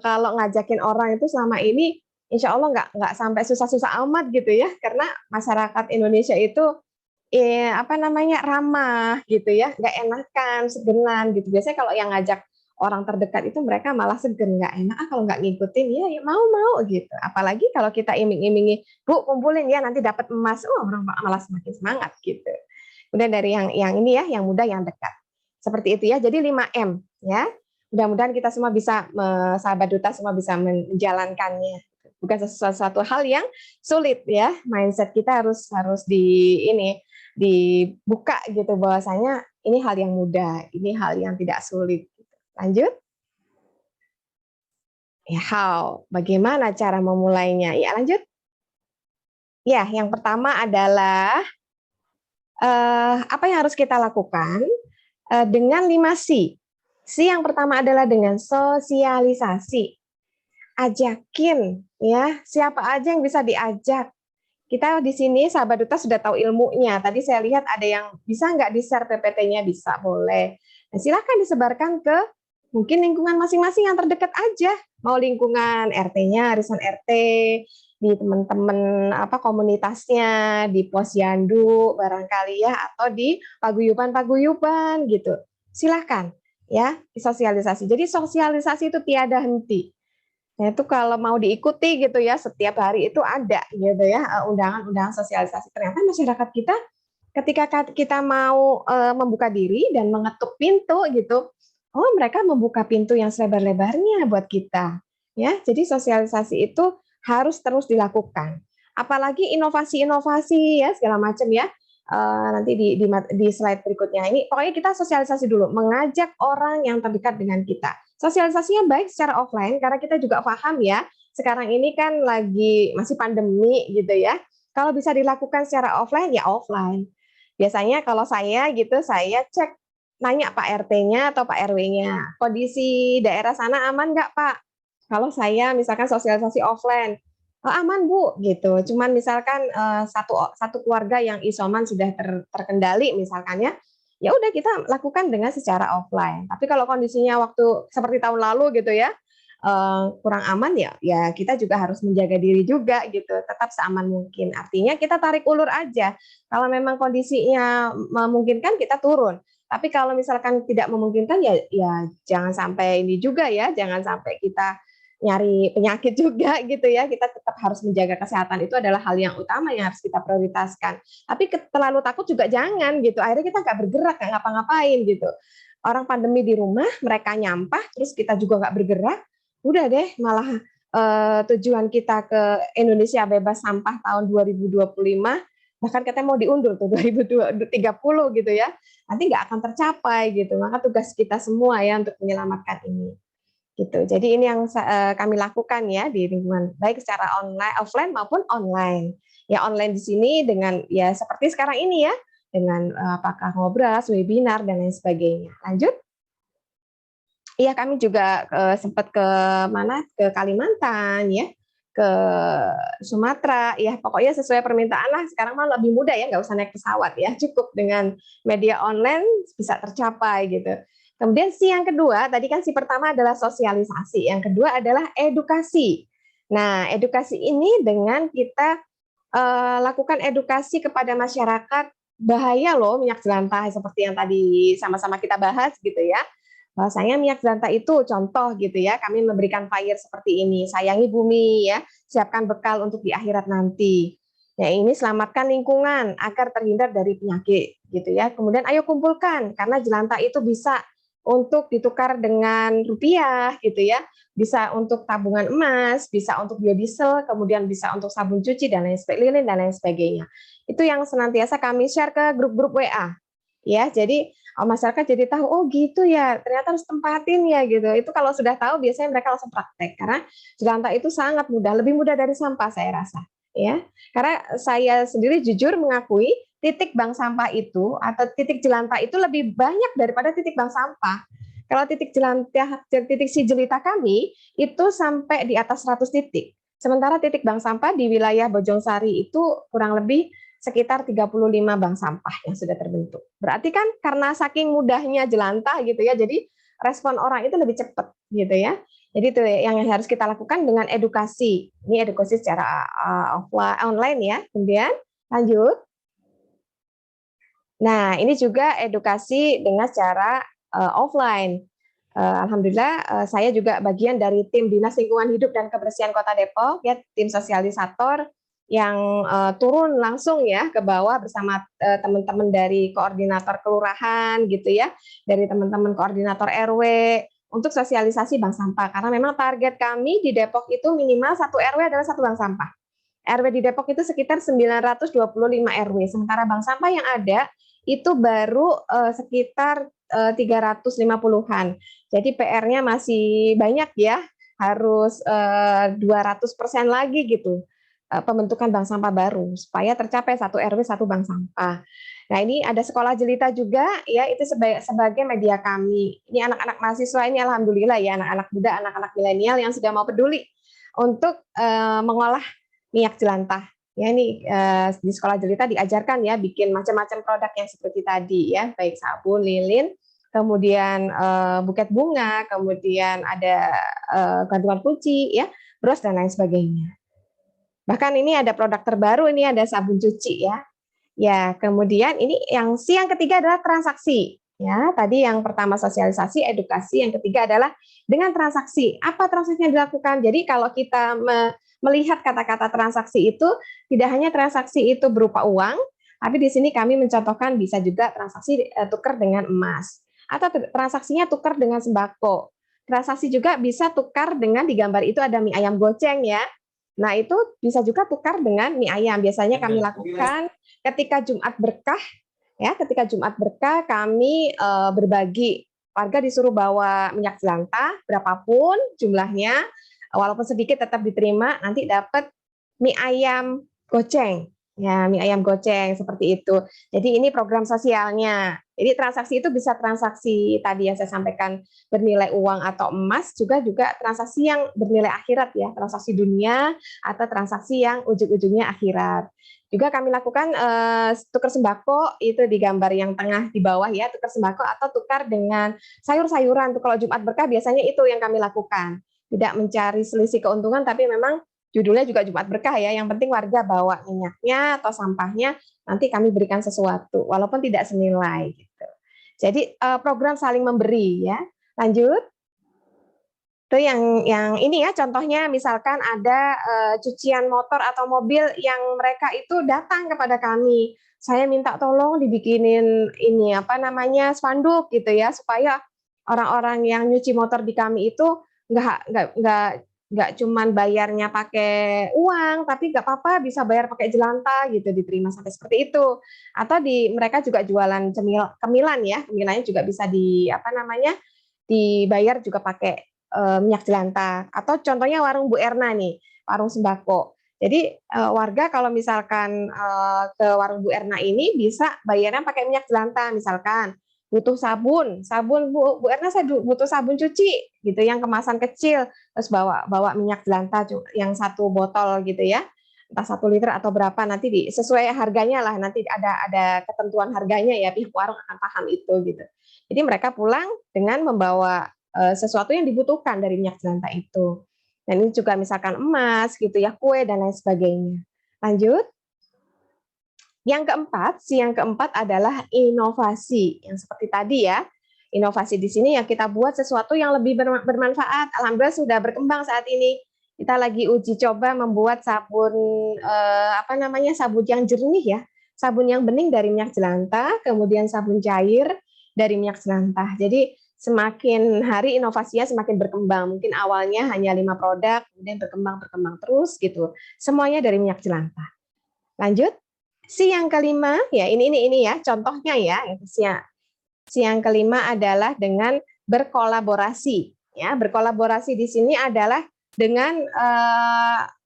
[SPEAKER 1] kalau ngajakin orang itu selama ini, insya Allah nggak sampai susah-susah amat gitu ya, karena masyarakat Indonesia itu apa namanya ramah gitu ya, nggak enakan, segenan gitu. Biasanya kalau yang ngajak orang terdekat itu mereka malah segen, nggak enak kalau nggak ngikutin, ya, ya mau gitu. Apalagi kalau kita iming-imingi, Bu kumpulin ya nanti dapat emas, orang malah semakin semangat gitu. Kemudian dari yang ini ya, yang muda, yang dekat. Seperti itu ya. Jadi 5M ya. Mudah-mudahan kita semua bisa, sahabat duta semua bisa menjalankannya. Bukan sesuatu hal yang sulit ya. Mindset kita harus dibuka gitu bahwasanya ini hal yang mudah, ini hal yang tidak sulit. Lanjut. Ya, how? Bagaimana cara memulainya? Ya, lanjut. Ya, yang pertama adalah apa yang harus kita lakukan dengan 5 C. C yang pertama adalah dengan sosialisasi. Ajakin ya, siapa aja yang bisa diajak. Kita di sini sahabat duta sudah tahu ilmunya. Tadi saya lihat ada yang bisa nggak di-share PPT-nya, bisa, boleh. Nah, silakan disebarkan ke mungkin lingkungan masing-masing yang terdekat aja. Mau lingkungan RT-nya, arisan RT, di teman-teman komunitasnya, di posyandu barangkali ya, atau di paguyuban-paguyuban gitu. Silahkan ya, sosialisasi. Jadi sosialisasi itu tiada henti. Nah, itu kalau mau diikuti gitu ya, setiap hari itu ada gitu ya, undangan-undangan sosialisasi. Ternyata masyarakat kita ketika kita mau membuka diri dan mengetuk pintu gitu, oh mereka membuka pintu yang selebar-lebarnya buat kita. Ya, jadi sosialisasi itu harus terus dilakukan. Apalagi inovasi-inovasi ya segala macam ya. Nanti di slide berikutnya ini pokoknya kita sosialisasi dulu, mengajak orang yang terdekat dengan kita. Sosialisasinya baik secara offline karena kita juga paham ya, sekarang ini kan lagi masih pandemi gitu ya. Kalau bisa dilakukan secara offline ya offline. Biasanya kalau saya gitu, saya cek nanya Pak RT-nya atau Pak RW-nya, kondisi daerah sana aman nggak Pak? Kalau saya misalkan sosialisasi offline, oh, aman Bu gitu. Cuman misalkan satu keluarga yang isoman sudah terkendali misalkan ya udah kita lakukan dengan secara offline. Tapi kalau kondisinya waktu seperti tahun lalu gitu ya, kurang aman ya kita juga harus menjaga diri juga gitu, tetap seaman mungkin. Artinya kita tarik ulur aja. Kalau memang kondisinya memungkinkan kita turun. Tapi kalau misalkan tidak memungkinkan ya jangan sampai ini juga ya, jangan sampai kita nyari penyakit juga gitu ya. Kita tetap harus menjaga kesehatan, itu adalah hal yang utama yang harus kita prioritaskan. Tapi terlalu takut juga jangan gitu. Akhirnya kita nggak bergerak, nggak ngapa-ngapain gitu. Orang pandemi di rumah, mereka nyampah, terus kita juga nggak bergerak, udah deh malah tujuan kita ke Indonesia bebas sampah tahun 2025 bahkan katanya mau diundur tuh 2030 gitu ya, nanti nggak akan tercapai gitu. Maka tugas kita semua ya untuk menyelamatkan ini gitu. Jadi ini yang kami lakukan ya di lingkungan baik secara online, offline maupun online. Ya online di sini dengan ya seperti sekarang ini ya, dengan apakah ngobrol, webinar dan lain sebagainya. Lanjut. Iya, kami juga sempat ke mana? Ke Kalimantan ya, ke Sumatera, ya pokoknya sesuai permintaan lah. Sekarang mah lebih mudah ya, nggak usah naik pesawat ya, cukup dengan media online bisa tercapai gitu. Kemudian yang kedua, tadi kan pertama adalah sosialisasi, yang kedua adalah edukasi. Nah, edukasi ini dengan kita lakukan edukasi kepada masyarakat, bahaya loh minyak jelantah seperti yang tadi sama-sama kita bahas gitu ya. Bahwasanya minyak jelantah itu contoh gitu ya, kami memberikan flyer seperti ini, sayangi bumi ya, siapkan bekal untuk di akhirat nanti. Ya ini selamatkan lingkungan agar terhindar dari penyakit gitu ya. Kemudian ayo kumpulkan karena jelantah itu bisa untuk ditukar dengan rupiah gitu ya, bisa untuk tabungan emas, bisa untuk biodiesel, kemudian bisa untuk sabun cuci dan lain sebagainya. Itu yang senantiasa kami share ke grup-grup WA. Ya, jadi masyarakat jadi tahu, oh gitu ya, ternyata harus tempatin ya gitu. Itu kalau sudah tahu biasanya mereka langsung praktek karena jelantah itu sangat mudah, lebih mudah dari sampah saya rasa. Ya, karena saya sendiri jujur mengakui titik bank sampah itu atau titik jelantah itu lebih banyak daripada titik bank sampah. Kalau titik jelantah, titik si jelita kami itu sampai di atas 100 titik. Sementara titik bank sampah di wilayah Bojongsari itu kurang lebih sekitar 35 bank sampah yang sudah terbentuk. Berarti kan karena saking mudahnya jelantah gitu ya, jadi respon orang itu lebih cepat gitu ya. Jadi itu yang harus kita lakukan dengan edukasi. Ini edukasi secara online ya. Kemudian lanjut. Nah, ini juga edukasi dengan secara offline. Alhamdulillah saya juga bagian dari tim Dinas Lingkungan Hidup dan Kebersihan Kota Depok, ya, tim sosialisator yang turun langsung ya ke bawah bersama teman-teman dari koordinator kelurahan gitu ya, dari teman-teman koordinator RW untuk sosialisasi bank sampah. Karena memang target kami di Depok itu minimal 1 RW adalah 1 bank sampah. RW di Depok itu sekitar 925 RW, sementara bank sampah yang ada itu baru sekitar 350-an. Jadi PR-nya masih banyak ya, harus 200% lagi gitu pembentukan bank sampah baru supaya tercapai 1 RW 1 bank sampah. Nah, ini ada sekolah jelita juga ya, itu sebagai media kami. Ini anak-anak mahasiswa ini alhamdulillah ya, anak-anak muda, anak-anak milenial yang sudah mau peduli untuk mengolah minyak jelantah. Ya, ini di sekolah jelita diajarkan ya bikin macam-macam produk yang seperti tadi ya, baik sabun, lilin, kemudian buket bunga, kemudian ada gantungan kunci ya, bros dan lain sebagainya. Bahkan ini ada produk terbaru, ini ada sabun cuci ya. Ya, kemudian ini yang ketiga adalah transaksi. Ya, tadi yang pertama sosialisasi, edukasi, yang ketiga adalah dengan transaksi. Apa transaksi yang dilakukan? Jadi kalau kita melihat kata-kata transaksi itu tidak hanya transaksi itu berupa uang, tapi di sini kami mencontohkan bisa juga transaksi tukar dengan emas atau transaksinya tukar dengan sembako. Transaksi juga bisa tukar dengan, di gambar itu ada mie ayam goceng ya. Nah, itu bisa juga tukar dengan mie ayam. Biasanya kami lakukan ketika Jumat Berkah ya, ketika Jumat Berkah kami berbagi, warga disuruh bawa minyak jelantah berapapun jumlahnya, walaupun sedikit tetap diterima, nanti dapat mie ayam goceng. Ya, mie ayam goceng seperti itu. Jadi ini program sosialnya. Jadi transaksi itu bisa transaksi tadi yang saya sampaikan bernilai uang atau emas, juga transaksi yang bernilai akhirat ya, transaksi dunia atau transaksi yang ujung-ujungnya akhirat. Juga kami lakukan tukar sembako, itu di gambar yang tengah di bawah ya, tukar sembako atau tukar dengan sayur-sayuran. Kalau Jumat Berkah biasanya itu yang kami lakukan. Tidak mencari selisih keuntungan, tapi memang judulnya juga Jumat Berkah ya, yang penting warga bawa minyaknya atau sampahnya, nanti kami berikan sesuatu, walaupun tidak senilai. Gitu. Jadi program saling memberi ya. Lanjut. Itu yang ini ya, contohnya misalkan ada cucian motor atau mobil yang mereka itu datang kepada kami. Saya minta tolong dibikinin ini apa namanya spanduk gitu ya, supaya orang-orang yang nyuci motor di kami itu nggak cuman bayarnya pakai uang, tapi nggak apa-apa bisa bayar pakai jelantah gitu, diterima sampai seperti itu. Atau mereka juga jualan cemilan ya, cemilannya juga bisa dibayar juga pakai minyak jelantah. Atau contohnya warung Bu Erna nih, warung sembako. Jadi warga kalau misalkan ke warung Bu Erna ini bisa bayarnya pakai minyak jelantah, misalkan butuh sabun Bu Erna saya butuh sabun cuci gitu yang kemasan kecil, terus bawa minyak jelantah yang 1 botol gitu ya, entah 1 liter atau berapa, nanti sesuai harganya lah, nanti ada ketentuan harganya ya, pihak warung akan paham itu gitu. Jadi mereka pulang dengan membawa sesuatu yang dibutuhkan dari minyak jelantah itu. Dan ini juga misalkan emas gitu ya, kue dan lain sebagainya. Lanjut. Yang keempat adalah inovasi, yang seperti tadi ya. Inovasi di sini yang kita buat sesuatu yang lebih bermanfaat. Alhamdulillah sudah berkembang saat ini. Kita lagi uji coba membuat sabun sabun yang jernih ya. Sabun yang bening dari minyak jelantah, kemudian sabun cair dari minyak jelantah. Jadi semakin hari inovasinya semakin berkembang. Mungkin awalnya hanya 5 produk, kemudian berkembang terus gitu. Semuanya dari minyak jelantah. Lanjut. Yang kelima, ya ini ya contohnya ya. Yang kelima adalah dengan berkolaborasi. Ya, berkolaborasi di sini adalah dengan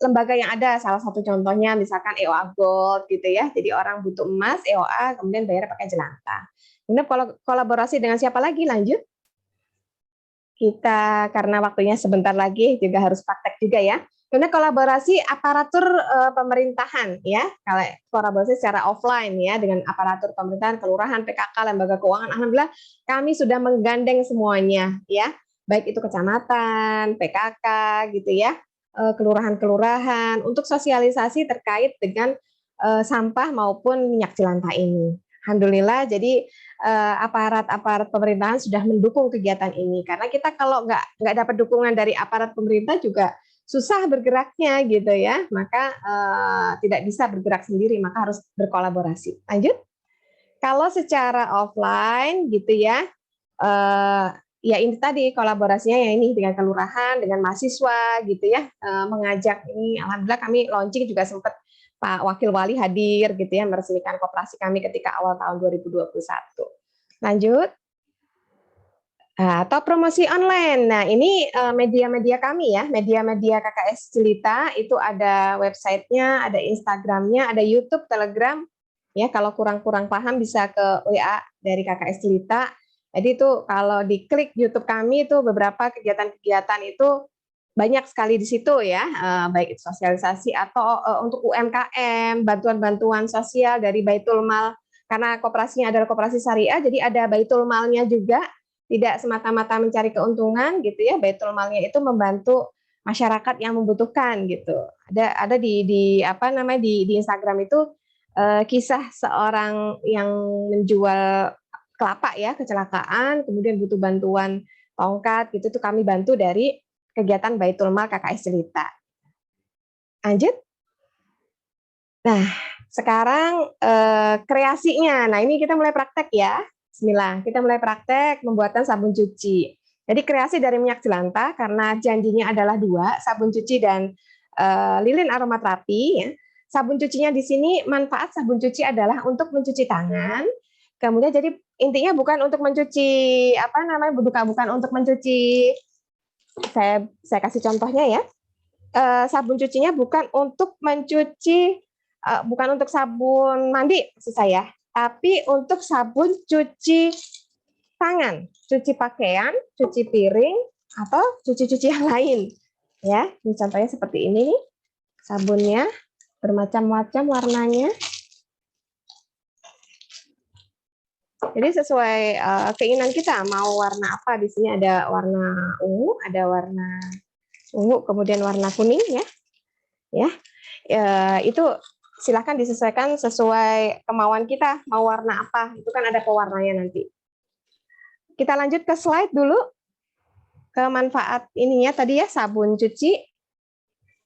[SPEAKER 1] lembaga yang ada. Salah satu contohnya misalkan EOA Gold gitu ya. Jadi orang butuh emas, EOA kemudian bayar pakai jelantah. Kemudian kolaborasi dengan siapa lagi? Lanjut. Kita karena waktunya sebentar lagi juga harus praktek juga ya. Kemudian kolaborasi aparatur pemerintahan ya, kalau kolaborasi secara offline ya dengan aparatur pemerintahan, kelurahan, PKK, lembaga keuangan, alhamdulillah kami sudah menggandeng semuanya ya, baik itu kecamatan, PKK gitu ya, kelurahan-kelurahan untuk sosialisasi terkait dengan sampah maupun minyak jelantah ini. Alhamdulillah, jadi aparat-aparat pemerintahan sudah mendukung kegiatan ini karena kita kalau nggak dapat dukungan dari aparat pemerintah juga susah bergeraknya gitu ya, maka tidak bisa bergerak sendiri, maka harus berkolaborasi. Lanjut, kalau secara offline gitu ya, ya ini tadi kolaborasinya ya ini dengan kelurahan, dengan mahasiswa gitu ya, mengajak ini, alhamdulillah kami launching juga sempat Pak Wakil Wali hadir gitu ya, meresmikan koperasi kami ketika awal tahun 2021. Lanjut. Atau promosi online. Nah, ini media-media kami ya, media-media KKS Jelita itu ada websitenya, ada Instagramnya, ada YouTube, Telegram. Ya, kalau kurang-kurang paham bisa ke WA dari KKS Jelita. Jadi itu kalau diklik YouTube kami itu beberapa kegiatan-kegiatan itu banyak sekali di situ ya, baik itu sosialisasi atau untuk UMKM, bantuan-bantuan sosial dari Baitul Mal. Karena koperasinya adalah koperasi syariah, jadi ada Baitul Malnya juga, tidak semata-mata mencari keuntungan gitu ya, Baitul Malnya itu membantu masyarakat yang membutuhkan gitu. Ada di apa namanya di Instagram itu kisah seorang yang menjual kelapa ya, kecelakaan, kemudian butuh bantuan tongkat gitu, itu kami bantu dari kegiatan Baitul Mal KKS Jelita. Lanjut. Nah, sekarang kreasinya. Nah, ini kita mulai praktek ya. Bismillah, kita mulai praktek pembuatan sabun cuci. Jadi kreasi dari minyak jelantah karena janjinya adalah 2, sabun cuci dan lilin aromaterapi ya. Sabun cucinya di sini manfaat sabun cuci adalah untuk mencuci tangan. Kemudian jadi intinya bukan untuk mencuci apa namanya, bukan untuk mencuci, saya kasih contohnya ya. Sabun cucinya bukan untuk mencuci, bukan untuk sabun mandi maksud saya, tapi untuk sabun cuci tangan, cuci pakaian, cuci piring, atau cuci-cuci yang lain. Ya, ini contohnya seperti ini nih, sabunnya bermacam-macam warnanya. Jadi sesuai keinginan kita mau warna apa, di sini ada warna ungu, ada warna ungu, kemudian warna kuning ya. Ya, itu silahkan disesuaikan sesuai kemauan kita mau warna apa, itu kan ada pewarnanya nanti. Kita lanjut ke slide dulu, ke manfaat ininya tadi ya, sabun cuci.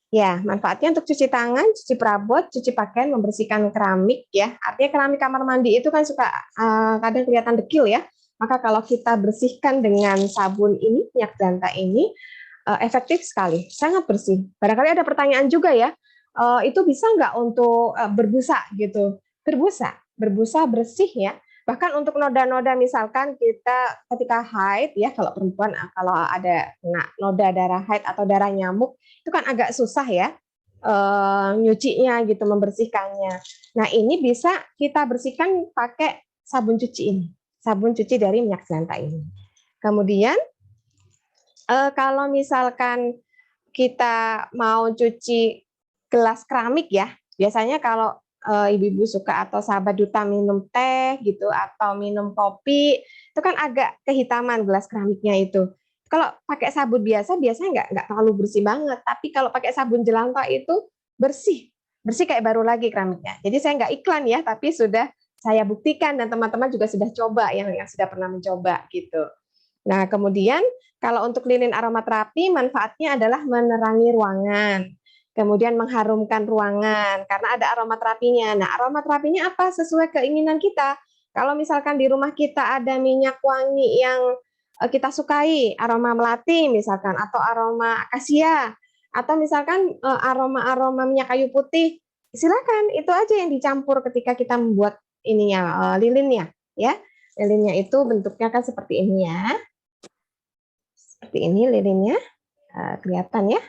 [SPEAKER 1] Ya, manfaatnya untuk cuci tangan, cuci perabot, cuci pakaian, membersihkan keramik ya. Artinya keramik kamar mandi itu kan suka kadang kelihatan dekil ya. Maka kalau kita bersihkan dengan sabun ini, minyak jelantah ini, efektif sekali, sangat bersih. Barangkali ada pertanyaan juga ya, itu bisa nggak untuk berbusa gitu? Berbusa bersih ya. Bahkan untuk noda-noda misalkan kita ketika haid ya, kalau perempuan kalau ada noda darah haid atau darah nyamuk itu kan agak susah ya nyucinya gitu, membersihkannya. Nah ini bisa kita bersihkan pakai sabun cuci ini, sabun cuci dari minyak jelantah ini. Kemudian kalau misalkan kita mau cuci gelas keramik ya, biasanya kalau ibu-ibu suka atau sahabat duta minum teh gitu atau minum kopi, itu kan agak kehitaman gelas keramiknya itu. Kalau pakai sabun biasa biasanya nggak terlalu bersih banget, tapi kalau pakai sabun jelantah itu bersih, bersih kayak baru lagi keramiknya. Jadi saya nggak iklan ya, tapi sudah saya buktikan dan teman-teman juga sudah coba yang sudah pernah mencoba gitu. Nah, kemudian kalau untuk lilin aromaterapi manfaatnya adalah menerangi ruangan, kemudian mengharumkan ruangan karena ada aromaterapinya. Nah, aromaterapinya apa? Sesuai keinginan kita. Kalau misalkan di rumah kita ada minyak wangi yang kita sukai, aroma melati misalkan, atau aroma akasia, atau misalkan aroma-aroma minyak kayu putih, silakan itu aja yang dicampur ketika kita membuat ininya lilinnya, ya. Lilinnya itu bentuknya kan seperti ini ya. Seperti ini lilinnya, kelihatan ya?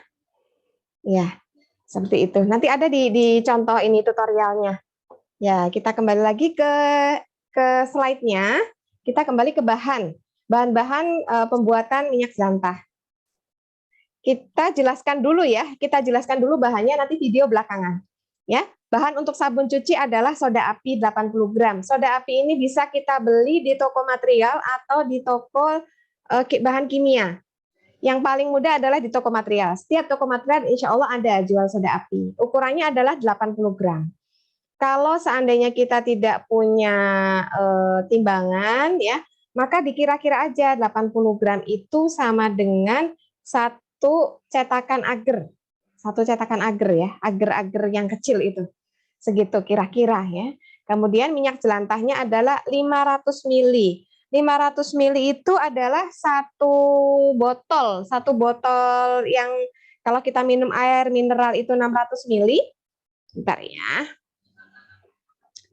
[SPEAKER 1] Ya, seperti itu. Nanti ada di contoh ini tutorialnya. Ya, kita kembali lagi ke slide-nya. Kita kembali ke bahan-bahan pembuatan minyak jelantah. kita jelaskan dulu ya. Kita jelaskan dulu bahannya, nanti video belakangan. Ya, bahan untuk sabun cuci adalah soda api 80 gram. Soda api ini bisa kita beli di toko material atau di toko bahan kimia. Yang paling mudah adalah di toko material. Setiap toko material insya Allah ada jual soda api. Ukurannya adalah 80 gram. Kalau seandainya kita tidak punya timbangan, ya, maka dikira-kira aja 80 gram itu sama dengan satu cetakan agar. Satu cetakan agar ya, agar-agar yang kecil itu. Segitu kira-kira ya. Kemudian minyak jelantahnya adalah 500 ml. 500 ml itu adalah satu botol yang kalau kita minum air mineral itu 600 ml. Bentar ya.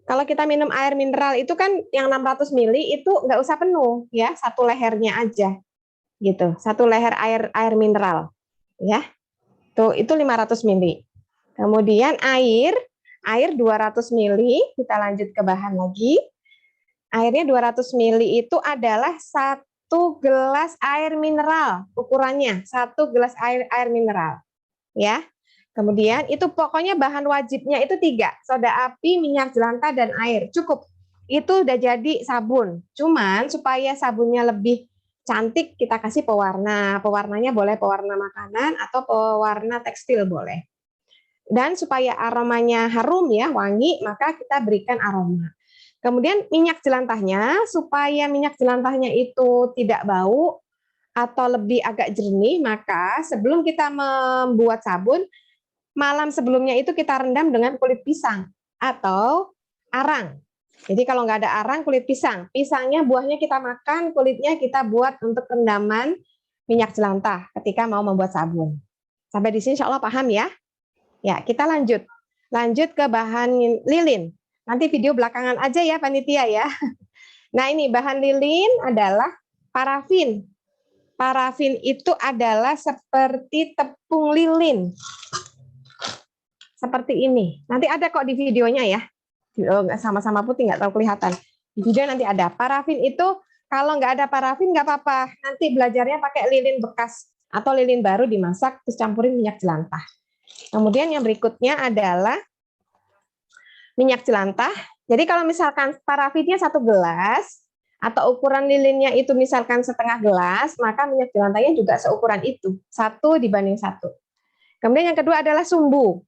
[SPEAKER 1] Kalau kita minum air mineral itu kan yang 600 ml itu nggak usah penuh ya, satu lehernya aja gitu, satu leher air mineral ya. Tuh itu 500 ml. Kemudian air 200 ml, kita lanjut ke bahan lagi. Airnya 200 ml itu adalah satu gelas air mineral, ukurannya satu gelas air mineral ya. Kemudian itu pokoknya bahan wajibnya itu 3, soda api, minyak jelantah, dan air. Cukup. Itu udah jadi sabun. Cuman supaya sabunnya lebih cantik kita kasih pewarna. Pewarnanya boleh pewarna makanan atau pewarna tekstil boleh. Dan supaya aromanya harum ya, wangi, maka kita berikan aroma. Kemudian minyak jelantahnya, supaya minyak jelantahnya itu tidak bau atau lebih agak jernih, maka sebelum kita membuat sabun, malam sebelumnya itu kita rendam dengan kulit pisang atau arang. Jadi kalau nggak ada arang, kulit pisang. Pisangnya buahnya kita makan, kulitnya kita buat untuk rendaman minyak jelantah ketika mau membuat sabun. Sampai di sini insya Allah paham ya? Ya, kita lanjut. Lanjut ke bahan lilin. Nanti video belakangan aja ya panitia ya. Nah ini bahan lilin adalah parafin. Parafin itu adalah seperti tepung lilin. Seperti ini. Nanti ada kok di videonya ya. Nggak sama-sama putih, nggak tahu kelihatan. Di video nanti ada. Parafin itu kalau nggak ada parafin nggak apa-apa. Nanti belajarnya pakai lilin bekas atau lilin baru dimasak terus campurin minyak jelantah. Kemudian yang berikutnya adalah minyak jelantah. Jadi kalau misalkan parafinnya 1 gelas atau ukuran lilinnya itu misalkan setengah gelas, maka minyak jelantahnya juga seukuran itu, 1:1. Kemudian yang kedua adalah sumbu.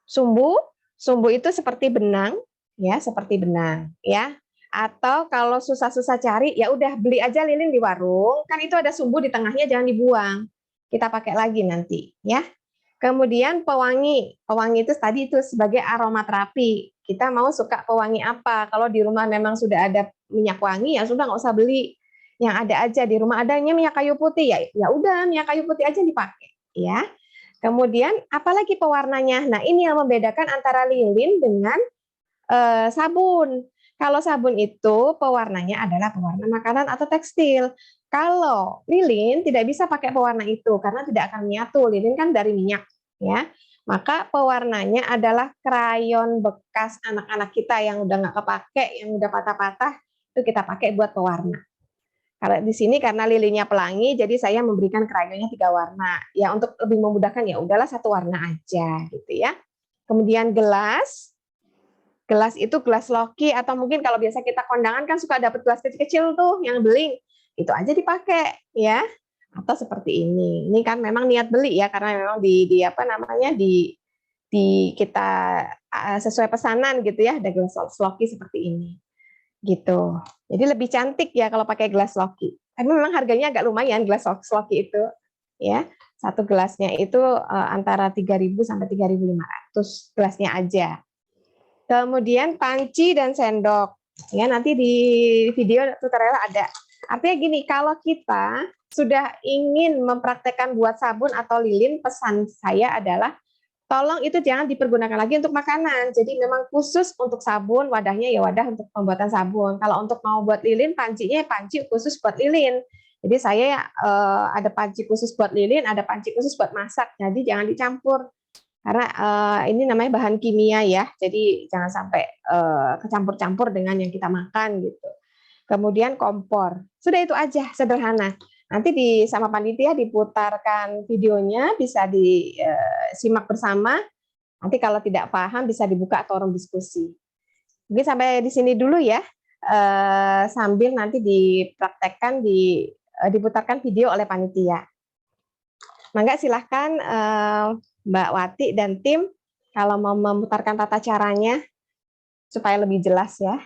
[SPEAKER 1] Sumbu itu seperti benang, ya, seperti benang, ya. Atau kalau susah-susah cari, ya udah beli aja lilin di warung, kan itu ada sumbu di tengahnya, jangan dibuang. Kita pakai lagi nanti, ya. Kemudian pewangi itu tadi itu sebagai aromaterapi. Kita mau suka pewangi apa? Kalau di rumah memang sudah ada minyak wangi, ya sudah nggak usah beli. Yang ada aja di rumah adanya minyak kayu putih, ya udah minyak kayu putih aja dipakai, ya. Kemudian apalagi pewarnanya? Nah ini yang membedakan antara lilin dengan sabun. Kalau sabun itu pewarnanya adalah pewarna makanan atau tekstil. Kalau lilin tidak bisa pakai pewarna itu karena tidak akan menyatu. Lilin kan dari minyak, ya. Maka pewarnanya adalah krayon bekas anak-anak kita yang udah nggak kepake, yang udah patah-patah, itu kita pakai buat pewarna. Kalau di sini karena lilinnya pelangi, jadi saya memberikan krayonnya 3 warna. Ya untuk lebih memudahkan ya udahlah 1 warna aja gitu ya. Kemudian gelas itu gelas loki atau mungkin kalau biasa kita kondangan kan suka dapat gelas kecil-kecil tuh yang beling. Itu aja dipakai ya. Atau seperti ini. Ini kan memang niat beli ya karena memang di apa namanya di kita sesuai pesanan gitu ya, ada gelas loki seperti ini. Gitu. Jadi lebih cantik ya kalau pakai gelas loki. Tapi memang harganya agak lumayan gelas loki itu, ya. Satu gelasnya itu antara 3.000 sampai 3.500 gelasnya aja. Kemudian panci dan sendok. Ya, nanti di video tutorial ada. Artinya gini, kalau kita sudah ingin mempraktekkan buat sabun atau lilin, pesan saya adalah tolong itu jangan dipergunakan lagi untuk makanan. Jadi memang khusus untuk sabun, wadahnya ya wadah untuk pembuatan sabun. Kalau untuk mau buat lilin, pancinya panci khusus buat lilin. Jadi saya ada panci khusus buat lilin, ada panci khusus buat masak. Jadi jangan dicampur. Karena ini namanya bahan kimia ya. Jadi jangan sampai kecampur-campur dengan yang kita makan gitu. Kemudian kompor. Sudah itu aja, sederhana. Nanti sama panitia diputarkan videonya, bisa disimak bersama. Nanti kalau tidak paham bisa dibuka forum diskusi. Mungkin sampai di sini dulu ya. Sambil nanti dipraktekkan, diputarkan video oleh panitia. Mangga silahkan Mbak Wati dan tim kalau mau memutarkan tata caranya supaya lebih jelas ya.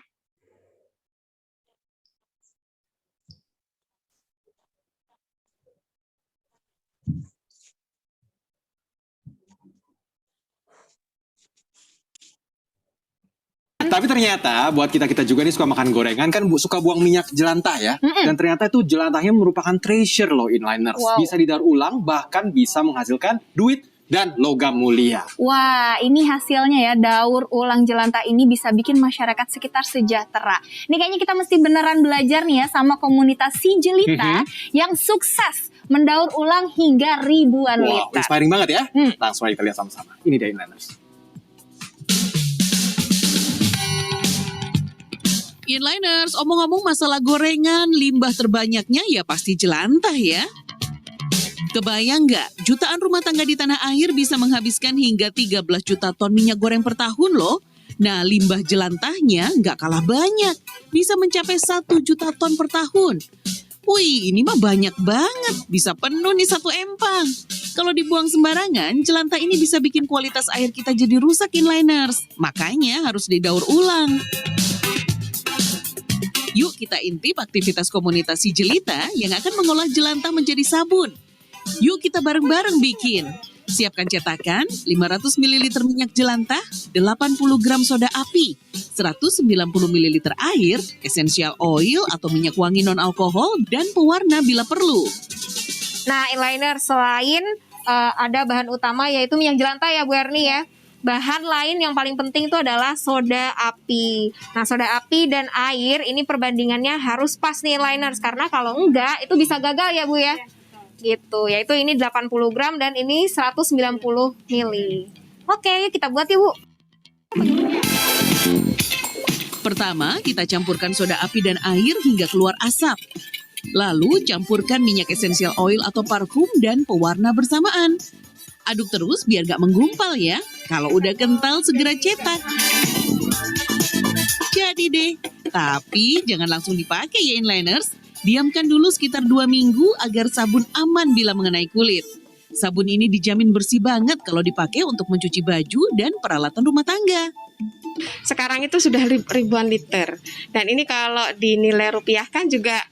[SPEAKER 2] Tapi ternyata buat kita juga nih suka makan gorengan kan suka buang minyak jelantah ya. Dan ternyata itu jelantahnya merupakan treasure loh inliners.
[SPEAKER 3] Wow.
[SPEAKER 2] Bisa didaur ulang bahkan bisa menghasilkan duit dan logam mulia.
[SPEAKER 3] Wah, ini hasilnya ya, daur ulang jelantah ini bisa bikin masyarakat sekitar sejahtera. Ini kayaknya kita mesti beneran belajar nih ya sama komunitas si jelita yang sukses mendaur ulang hingga ribuan
[SPEAKER 2] Wow,
[SPEAKER 3] liter.
[SPEAKER 2] inspiring banget ya. Langsung aja kita lihat sama-sama. Ini dia inliners.
[SPEAKER 4] Inliners, omong-omong masalah gorengan, limbah terbanyaknya ya pasti jelantah ya. Kebayang nggak, jutaan rumah tangga di tanah air bisa menghabiskan hingga 13 juta ton minyak goreng per tahun loh. Nah, limbah jelantahnya nggak kalah banyak, bisa mencapai 1 juta ton per tahun. Wih, ini mah banyak banget, bisa penuh nih satu empang. Kalau dibuang sembarangan, jelantah ini bisa bikin kualitas air kita jadi rusak inliners. Makanya harus didaur ulang. Yuk kita intip aktivitas komunitas si jelita yang akan mengolah jelantah menjadi sabun. Yuk kita bareng-bareng bikin. Siapkan cetakan, 500 ml minyak jelantah, 80 gram soda api, 190 ml air, essential oil atau minyak wangi non-alkohol, dan pewarna bila perlu.
[SPEAKER 3] Nah, inliner selain ada bahan utama yaitu minyak jelantah ya Bu Erni ya. Bahan lain yang paling penting itu adalah soda api. Nah, soda api dan air ini perbandingannya harus pas nih inliners. Karena kalau enggak itu bisa gagal ya Bu ya. Gitu, yaitu ini 80 gram dan ini 190 mili. Oke, kita buat ya Bu.
[SPEAKER 4] Pertama, kita campurkan soda api dan air hingga keluar asap. Lalu campurkan minyak essential oil atau parfum dan pewarna bersamaan. Aduk terus biar gak menggumpal ya. Kalau udah kental segera cetak. Jadi deh, tapi jangan langsung dipakai ya inliners. Diamkan dulu sekitar 2 minggu agar sabun aman bila mengenai kulit. Sabun ini dijamin bersih banget kalau dipakai untuk mencuci baju dan peralatan rumah tangga.
[SPEAKER 1] Sekarang itu sudah ribuan liter. Dan ini kalau dinilai rupiahkan juga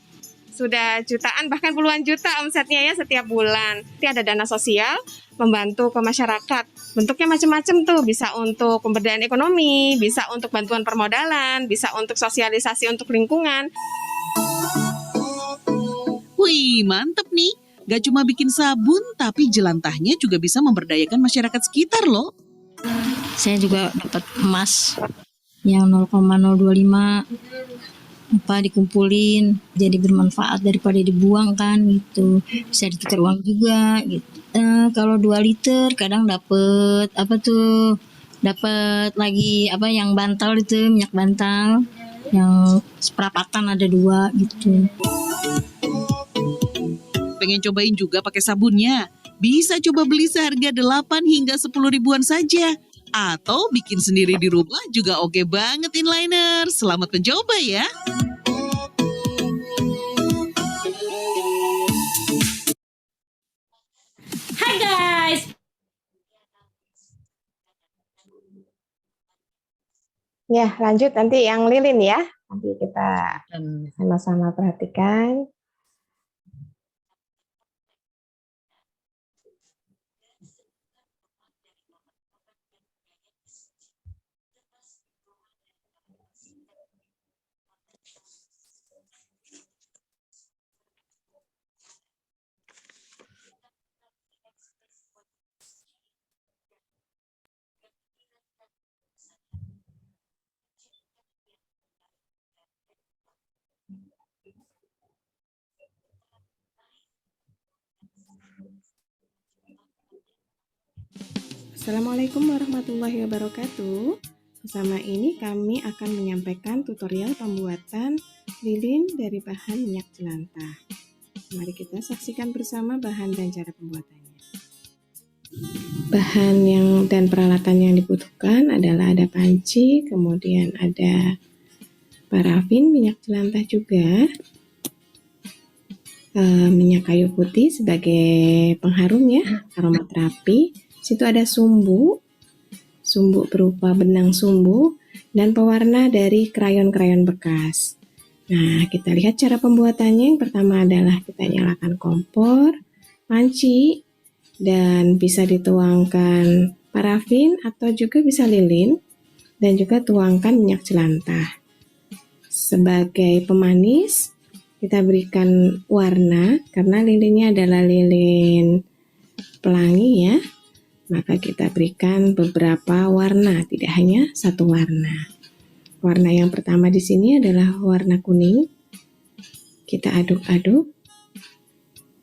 [SPEAKER 1] sudah jutaan bahkan puluhan juta omsetnya ya setiap bulan. Nanti ada dana sosial membantu ke masyarakat. Bentuknya macam-macam tuh, bisa untuk pemberdayaan ekonomi, bisa untuk bantuan permodalan, bisa untuk sosialisasi untuk lingkungan.
[SPEAKER 4] Wih, mantep nih. Gak cuma bikin sabun, tapi jelantahnya juga bisa memberdayakan masyarakat sekitar loh.
[SPEAKER 5] Saya juga dapat emas yang 0,025 dikumpulin jadi bermanfaat daripada dibuang kan gitu, bisa ditukar uang juga gitu. Kalau 2 liter kadang dapat dapat lagi yang bantal itu, minyak bantal yang seperapatan ada 2 gitu.
[SPEAKER 4] Pengen cobain juga pakai sabunnya? Bisa coba beli seharga 8 hingga 10 ribuan saja. Atau bikin sendiri di rumah juga oke banget inliner. Selamat mencoba ya.
[SPEAKER 5] Hai guys.
[SPEAKER 1] Ya, lanjut nanti yang lilin ya. Nanti kita sama-sama perhatikan. Assalamualaikum warahmatullahi wabarakatuh. Bersama ini kami akan menyampaikan tutorial pembuatan lilin dari bahan minyak jelantah. Mari kita saksikan bersama bahan dan cara pembuatannya. Bahan dan peralatan yang dibutuhkan adalah ada panci, kemudian ada parafin, minyak jelantah juga, minyak kayu putih sebagai pengharum ya, aromaterapi. Situ ada sumbu berupa benang sumbu, dan pewarna dari krayon-krayon bekas. Nah, kita lihat cara pembuatannya. Yang pertama adalah kita nyalakan kompor, panci, dan bisa dituangkan parafin atau juga bisa lilin, dan juga tuangkan minyak jelantah. Sebagai pemanis, kita berikan warna, karena lilinnya adalah lilin pelangi ya, maka kita berikan beberapa warna, tidak hanya satu warna. Warna yang pertama di sini adalah warna kuning. Kita aduk-aduk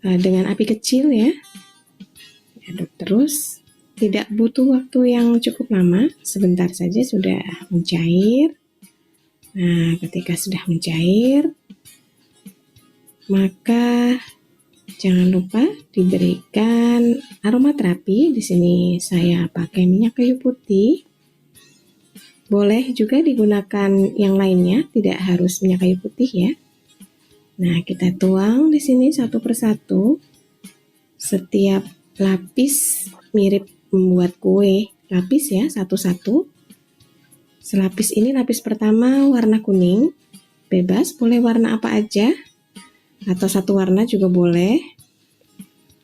[SPEAKER 1] dengan api kecil ya. Aduk terus, tidak butuh waktu yang cukup lama, sebentar saja sudah mencair. Nah, ketika sudah mencair, maka jangan lupa diberikan aromaterapi. Di sini saya pakai minyak kayu putih. Boleh juga digunakan yang lainnya, tidak harus minyak kayu putih ya. Nah, kita tuang di sini satu persatu. Setiap lapis mirip membuat kue, lapis ya, satu-satu. Selapis ini, lapis pertama warna kuning, bebas, boleh warna apa aja, atau satu warna juga boleh.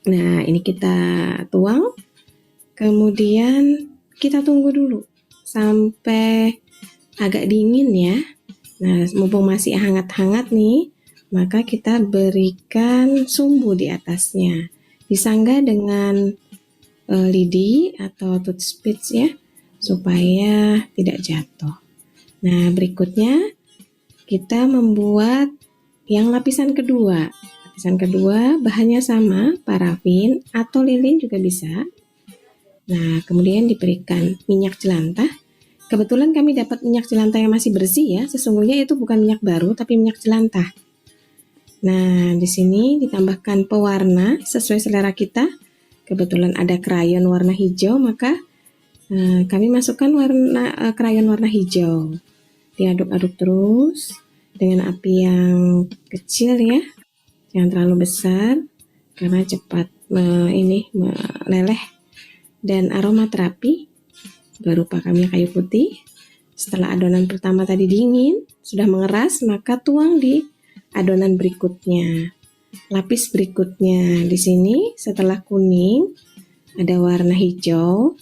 [SPEAKER 1] Nah, ini kita tuang, kemudian kita tunggu dulu sampai agak dingin ya. Nah, mumpung masih hangat-hangat nih, maka kita berikan sumbu di atasnya. Disangga dengan lidi atau toothpicks ya, supaya tidak jatuh. Nah, berikutnya kita membuat yang lapisan kedua. Lapisan kedua bahannya sama, parafin atau lilin juga bisa. Nah, kemudian diberikan minyak jelantah. Kebetulan kami dapat minyak jelantah yang masih bersih ya. Sesungguhnya itu bukan minyak baru, tapi minyak jelantah. Nah, di sini ditambahkan pewarna sesuai selera kita. Kebetulan ada krayon warna hijau, maka kami masukkan krayon warna hijau. Diaduk-aduk terus dengan api yang kecil ya. Jangan terlalu besar, karena cepat meleleh. Dan aromaterapi berupa minyak kayu putih. Setelah adonan pertama tadi dingin, sudah mengeras, maka tuang di adonan berikutnya. Lapis berikutnya di sini setelah kuning ada warna hijau,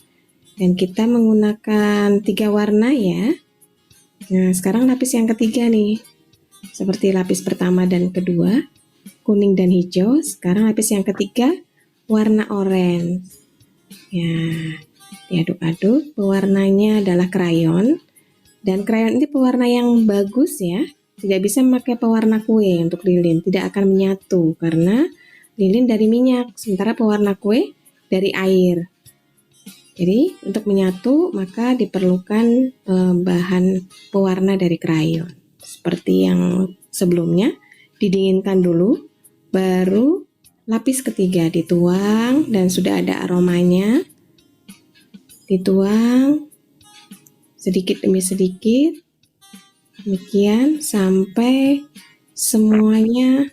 [SPEAKER 1] dan kita menggunakan 3 warna ya. Nah, sekarang lapis yang ketiga nih. Seperti lapis pertama dan kedua, kuning dan hijau. Sekarang lapis yang ketiga warna oranye. Ya, diaduk-aduk. Pewarnanya adalah krayon, dan krayon ini pewarna yang bagus ya. Tidak bisa memakai pewarna kue untuk lilin, tidak akan menyatu karena lilin dari minyak, sementara pewarna kue dari air. Jadi untuk menyatu maka diperlukan bahan pewarna dari krayon. Seperti yang sebelumnya, didinginkan dulu, baru lapis ketiga dituang dan sudah ada aromanya. Dituang sedikit demi sedikit, demikian sampai semuanya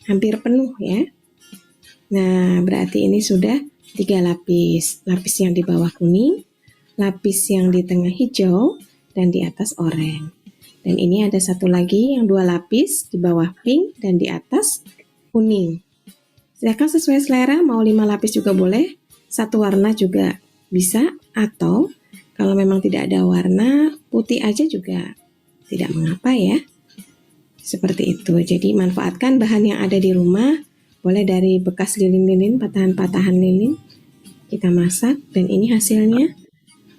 [SPEAKER 1] hampir penuh ya. Nah, berarti ini sudah 3 lapis. Lapis yang di bawah kuning, lapis yang di tengah hijau, dan di atas oranye. Dan ini ada satu lagi yang 2 lapis, di bawah pink dan di atas kuning. Sedangkan sesuai selera, mau 5 lapis juga boleh, 1 warna juga bisa, atau kalau memang tidak ada warna, putih aja juga tidak mengapa ya. Seperti itu. Jadi manfaatkan bahan yang ada di rumah, boleh dari bekas lilin-lilin, patahan-patahan lilin, kita masak, dan ini hasilnya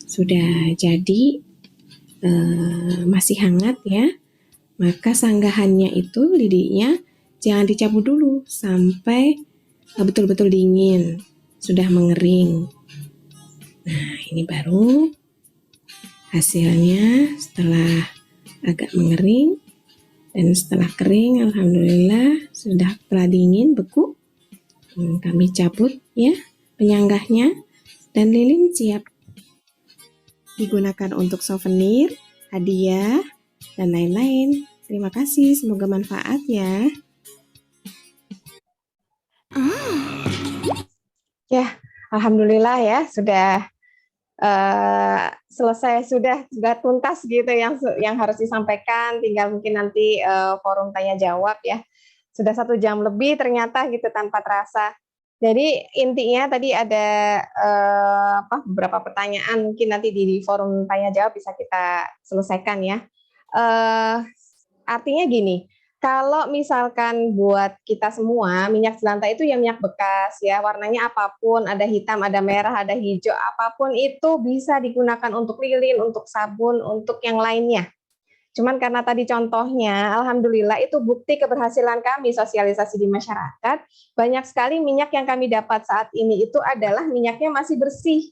[SPEAKER 1] sudah jadi, masih hangat ya. Maka sanggahannya itu lidinya jangan dicabut dulu sampai betul-betul dingin, sudah mengering. Nah, ini baru hasilnya setelah agak mengering. Dan setelah kering, alhamdulillah sudah telah dingin, beku. Kami cabut ya penyanggahnya dan lilin siap digunakan untuk souvenir, hadiah, dan lain-lain. Terima kasih, semoga manfaat ya. Ya, alhamdulillah ya sudah selesai, sudah tuntas gitu yang harus disampaikan. Tinggal mungkin nanti forum tanya jawab ya. Sudah 1 jam lebih ternyata gitu tanpa terasa. Jadi intinya tadi ada beberapa pertanyaan mungkin nanti di forum tanya jawab bisa kita selesaikan ya. Artinya gini, kalau misalkan buat kita semua minyak jelantah itu ya minyak bekas ya, warnanya apapun, ada hitam, ada merah, ada hijau, apapun itu bisa digunakan untuk lilin, untuk sabun, untuk yang lainnya. Cuman karena tadi contohnya, alhamdulillah itu bukti keberhasilan kami sosialisasi di masyarakat. Banyak sekali minyak yang kami dapat saat ini itu adalah minyaknya masih bersih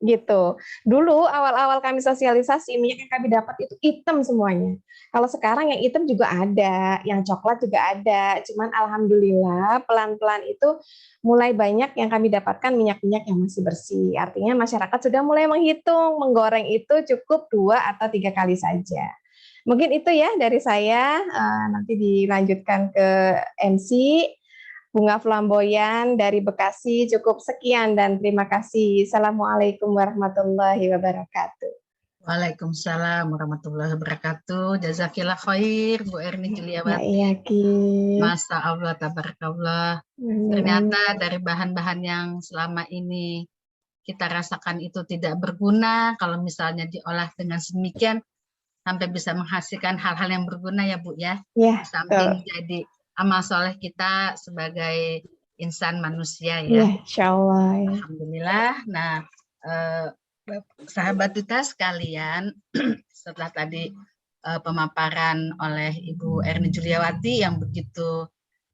[SPEAKER 1] gitu. Dulu awal-awal kami sosialisasi minyak yang kami dapat itu hitam semuanya. Kalau sekarang yang hitam juga ada, yang coklat juga ada. Cuman alhamdulillah pelan-pelan itu mulai banyak yang kami dapatkan minyak-minyak yang masih bersih. Artinya masyarakat sudah mulai menghitung, menggoreng itu cukup 2 atau 3 kali saja. Mungkin itu ya dari saya, nanti dilanjutkan ke MC, Bunga Flamboyan dari Bekasi. Cukup sekian dan terima kasih. Assalamualaikum warahmatullahi wabarakatuh.
[SPEAKER 6] Waalaikumsalam warahmatullahi wabarakatuh. Jazakillah khair, Bu Erni
[SPEAKER 1] Ya,
[SPEAKER 6] Juliawati.
[SPEAKER 1] iya, Ki.
[SPEAKER 6] Masya Allah, tabarakallah. Ternyata dari bahan-bahan yang selama ini kita rasakan itu tidak berguna, kalau misalnya diolah dengan sedemikian, sampai bisa menghasilkan hal-hal yang berguna ya Bu ya.
[SPEAKER 1] Ya,
[SPEAKER 6] Samping jadi amal soleh kita sebagai insan manusia
[SPEAKER 1] ya,
[SPEAKER 6] ya.
[SPEAKER 1] insya Allah. Ya.
[SPEAKER 6] Alhamdulillah. Nah, sahabat duta sekalian, setelah tadi pemaparan oleh Ibu Erni Juliawati yang begitu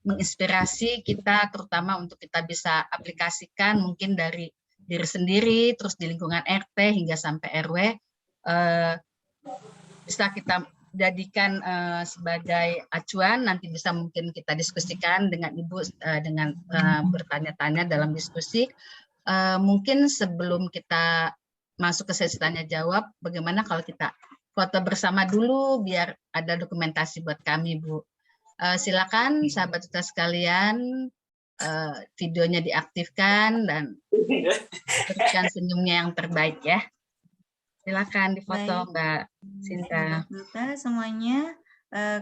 [SPEAKER 6] menginspirasi kita, terutama untuk kita bisa aplikasikan mungkin dari diri sendiri, terus di lingkungan RT hingga sampai RW, bisa kita jadikan sebagai acuan. Nanti bisa mungkin kita diskusikan dengan Ibu dengan bertanya-tanya dalam diskusi. Mungkin sebelum kita masuk ke sesi tanya jawab, bagaimana kalau kita foto bersama dulu biar ada dokumentasi buat kami, Bu. Silakan sahabat kita sekalian, videonya diaktifkan dan berikan senyumnya yang terbaik ya. Silakan difoto. Baik, Mbak Sinta.
[SPEAKER 7] Duta semuanya,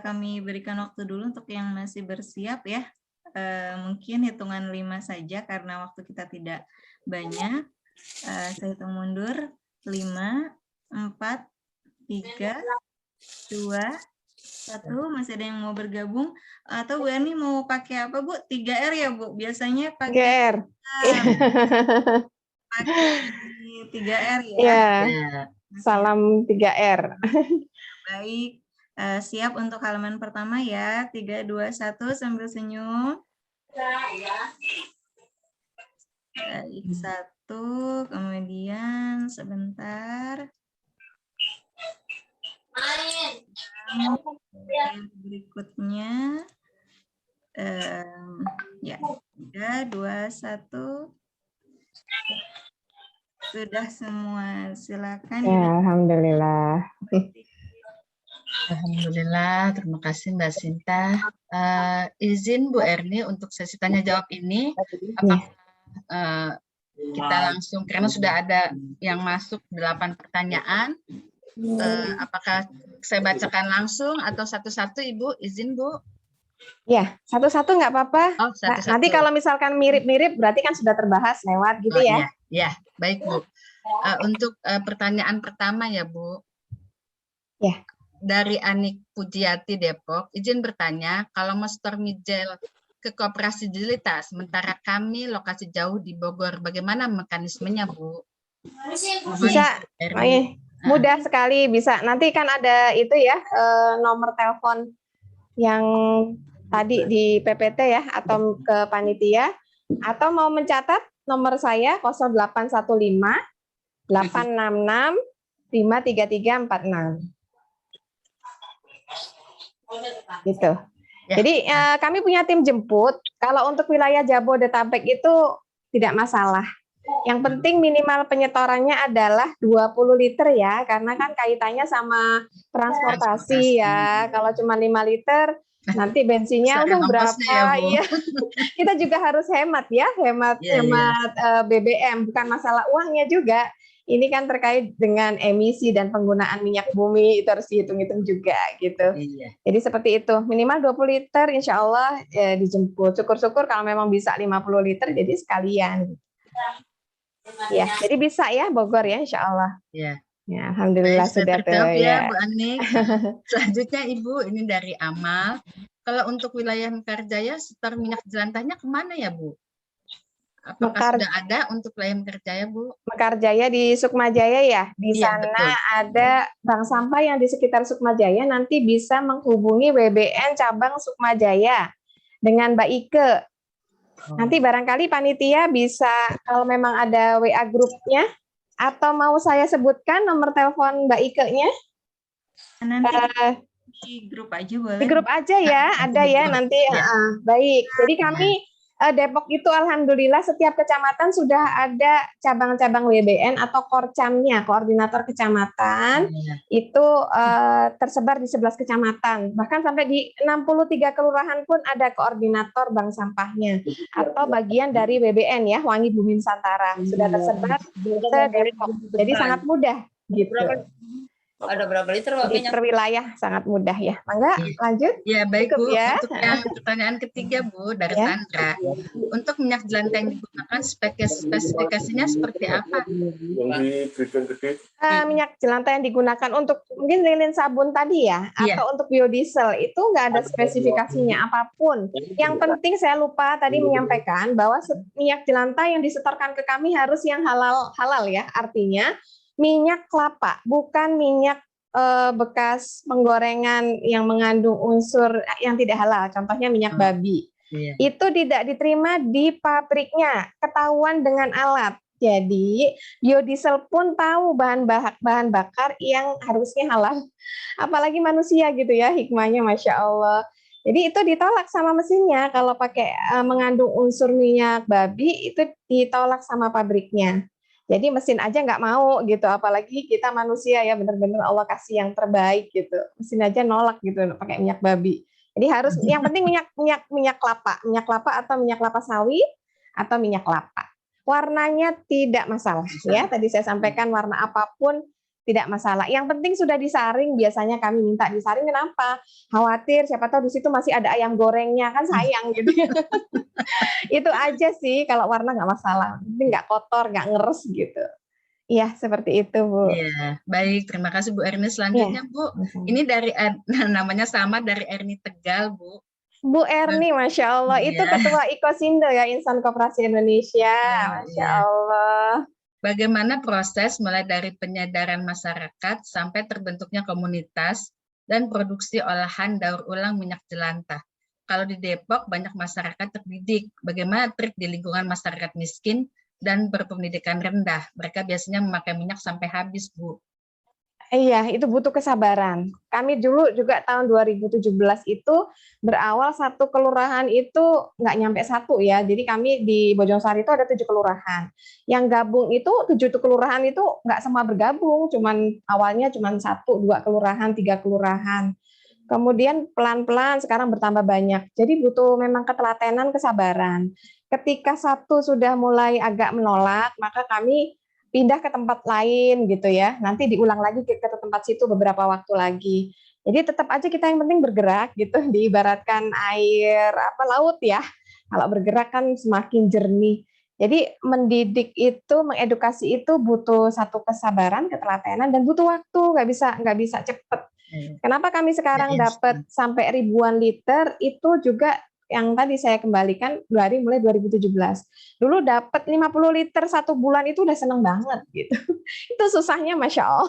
[SPEAKER 7] kami berikan waktu dulu untuk yang masih bersiap ya. Mungkin hitungan 5 saja karena waktu kita tidak banyak. Saya hitung mundur. 5, 4, 3, 2, 1. Masih ada yang mau bergabung? Atau Bu Erni mau pakai apa Bu? 3R ya Bu? Biasanya pakai
[SPEAKER 1] 3R.
[SPEAKER 7] Pakai 3R ya.
[SPEAKER 1] Ya. Salam 3R.
[SPEAKER 7] Baik, siap untuk halaman pertama ya. 3, 2, 1 sambil senyum. Baik, 1, kemudian sebentar. Berikutnya, ya, 3, 2, 1. Sudah semua, silakan.
[SPEAKER 1] Ya, alhamdulillah.
[SPEAKER 6] Alhamdulillah, terima kasih Mbak Sinta. Izin Bu Erni untuk sesi tanya jawab ini, apakah kita langsung, karena sudah ada yang masuk 8 pertanyaan, apakah saya bacakan langsung atau satu-satu Ibu? Izin Bu.
[SPEAKER 1] Ya, satu-satu nggak apa-apa.
[SPEAKER 6] Oh, satu-satu.
[SPEAKER 1] Nanti kalau misalkan mirip-mirip berarti kan sudah terbahas lewat gitu ya.
[SPEAKER 6] Ya, baik Bu. Untuk pertanyaan pertama ya Bu.
[SPEAKER 1] Ya.
[SPEAKER 6] Dari Anik Pujiati Depok, izin bertanya, kalau mau store mijel ke Koperasi Jelita, sementara kami lokasi jauh di Bogor, bagaimana mekanismenya Bu?
[SPEAKER 1] Bisa, mudah sekali bisa. Nanti kan ada itu ya, nomor telepon yang tadi di PPT ya, atau ke panitia, atau mau mencatat nomor saya 0815 866 53346. Gitu.
[SPEAKER 6] Ya.
[SPEAKER 1] Jadi kami punya tim jemput. Kalau untuk wilayah Jabodetabek itu tidak masalah. Yang penting minimal penyetorannya adalah 20 liter ya, karena kan kaitannya sama transportasi ya. Kalau cuma 5 liter, nanti bensinnya
[SPEAKER 6] Besar
[SPEAKER 1] udah
[SPEAKER 6] ongkosnya
[SPEAKER 1] berapa?
[SPEAKER 6] ya, Bu.
[SPEAKER 1] Iya. Kita juga harus hemat ya, hemat
[SPEAKER 6] Iya, iya.
[SPEAKER 1] BBM, bukan masalah uangnya juga. Ini kan terkait dengan emisi dan penggunaan minyak bumi, itu harus dihitung-hitung juga gitu.
[SPEAKER 6] Iya.
[SPEAKER 1] Jadi seperti itu, minimal 20 liter insya Allah dijemput. Syukur-syukur kalau memang bisa 50 liter jadi sekalian. Ya, jadi bisa ya Bogor ya insya Allah.
[SPEAKER 6] Iya.
[SPEAKER 1] Ya, alhamdulillah
[SPEAKER 6] Baik, sudah
[SPEAKER 1] sudah tuh
[SPEAKER 6] terjawab ya,
[SPEAKER 1] ya.
[SPEAKER 6] Bu Anik. Selanjutnya Ibu, ini dari Amal. Kalau untuk wilayah Mekarjaya, setor minyak jelantahnya kemana ya, Bu? Apakah sudah ada untuk wilayah Mekarjaya, Bu?
[SPEAKER 1] Mekarjaya di Sukmajaya ya. Di
[SPEAKER 6] Iya,
[SPEAKER 1] sana
[SPEAKER 6] betul.
[SPEAKER 1] ada bank sampah yang di sekitar Sukmajaya, nanti bisa menghubungi WBN cabang Sukmajaya dengan Mbak Ike. Nanti barangkali panitia bisa, kalau memang ada WA grupnya, atau mau saya sebutkan nomor telepon Mbak Ike-nya?
[SPEAKER 7] Nanti di grup aja boleh.
[SPEAKER 1] Di grup aja ya, ada ya nanti. Baik, jadi kami Depok itu alhamdulillah setiap kecamatan sudah ada cabang-cabang WBN atau Korcamnya, koordinator kecamatan, itu tersebar di 11 kecamatan. Bahkan sampai di 63 kelurahan pun ada koordinator bank sampahnya atau bagian dari WBN ya, Wangi Bumi Nusantara, sudah tersebar se-Depok. Jadi sangat mudah gitu.
[SPEAKER 8] Ada berapa liter
[SPEAKER 1] Di per wilayah sangat mudah ya. Mangga lanjut.
[SPEAKER 6] Ya baik
[SPEAKER 1] Cukup
[SPEAKER 6] Bu,
[SPEAKER 1] ya.
[SPEAKER 6] untuk yang pertanyaan ketiga Bu dari
[SPEAKER 1] Ya.
[SPEAKER 6] Tandra. Untuk minyak jelantah yang digunakan spesifikasinya seperti apa?
[SPEAKER 1] Minyak jelantah yang digunakan untuk mungkin lilin sabun tadi ya,
[SPEAKER 6] Iya.
[SPEAKER 1] atau untuk biodiesel itu nggak ada spesifikasinya apapun. Yang penting saya lupa tadi menyampaikan bahwa minyak jelantah yang disetorkan ke kami harus yang halal ya, artinya minyak kelapa, bukan minyak bekas penggorengan yang mengandung unsur yang tidak halal, contohnya minyak babi.
[SPEAKER 6] Iya.
[SPEAKER 1] Itu tidak diterima di pabriknya, ketahuan dengan alat. Jadi biodiesel pun tahu bahan bakar yang harusnya halal, apalagi manusia gitu ya, hikmahnya Masya Allah. Jadi itu ditolak sama mesinnya, kalau pakai mengandung unsur minyak babi itu ditolak sama pabriknya. Jadi mesin aja nggak mau gitu, apalagi kita manusia ya, benar-benar Allah kasih yang terbaik gitu. Mesin aja nolak gitu pakai minyak babi. Jadi harus yang penting minyak kelapa atau minyak kelapa sawit atau minyak kelapa. Warnanya tidak masalah ya. Tadi saya sampaikan warna apapun tidak masalah. Yang penting sudah disaring, biasanya kami minta disaring, kenapa? Khawatir siapa tahu di situ masih ada ayam gorengnya, kan sayang gitu. Itu aja sih, kalau warna nggak masalah. Penting nggak kotor, nggak ngeres gitu. Iya, seperti itu, Bu.
[SPEAKER 6] Iya, baik. Terima kasih Bu Erni. Selanjutnya Bu, ini dari namanya sama dari Erni Tegal, Bu.
[SPEAKER 1] Bu Erni, Masya Allah, itu Ketua Ikosindo ya, Insan Koperasi Indonesia. Masya Allah.
[SPEAKER 6] Bagaimana proses mulai dari penyadaran masyarakat sampai terbentuknya komunitas dan produksi olahan daur ulang minyak jelantah? Kalau di Depok banyak masyarakat terdidik. Bagaimana trik di lingkungan masyarakat miskin dan berpendidikan rendah? Mereka biasanya memakai minyak sampai habis, Bu.
[SPEAKER 1] Iya, itu butuh kesabaran. Kami dulu juga tahun 2017 itu berawal satu kelurahan itu nggak nyampe satu ya. Jadi kami di Bojong Sari itu ada 7 kelurahan. Yang gabung itu 7 kelurahan itu nggak semua bergabung, awalnya cuman 1, 2 kelurahan, 3 kelurahan. Kemudian pelan-pelan sekarang bertambah banyak. Jadi butuh memang ketelatenan, kesabaran. Ketika satu sudah mulai agak menolak, maka kami pindah ke tempat lain gitu ya. Nanti diulang lagi ke tempat situ beberapa waktu lagi. Jadi tetap aja kita yang penting bergerak gitu. Diibaratkan air laut ya. Kalau bergerak kan semakin jernih. Jadi mendidik itu, mengedukasi itu butuh satu kesabaran, ketelatenan, dan butuh waktu. Nggak bisa cepet. Kenapa kami sekarang dapat sampai ribuan liter itu juga yang tadi saya kembalikan dari mulai 2017. Dulu dapat 50 liter 1 bulan itu udah seneng banget gitu. Itu susahnya Masya Allah.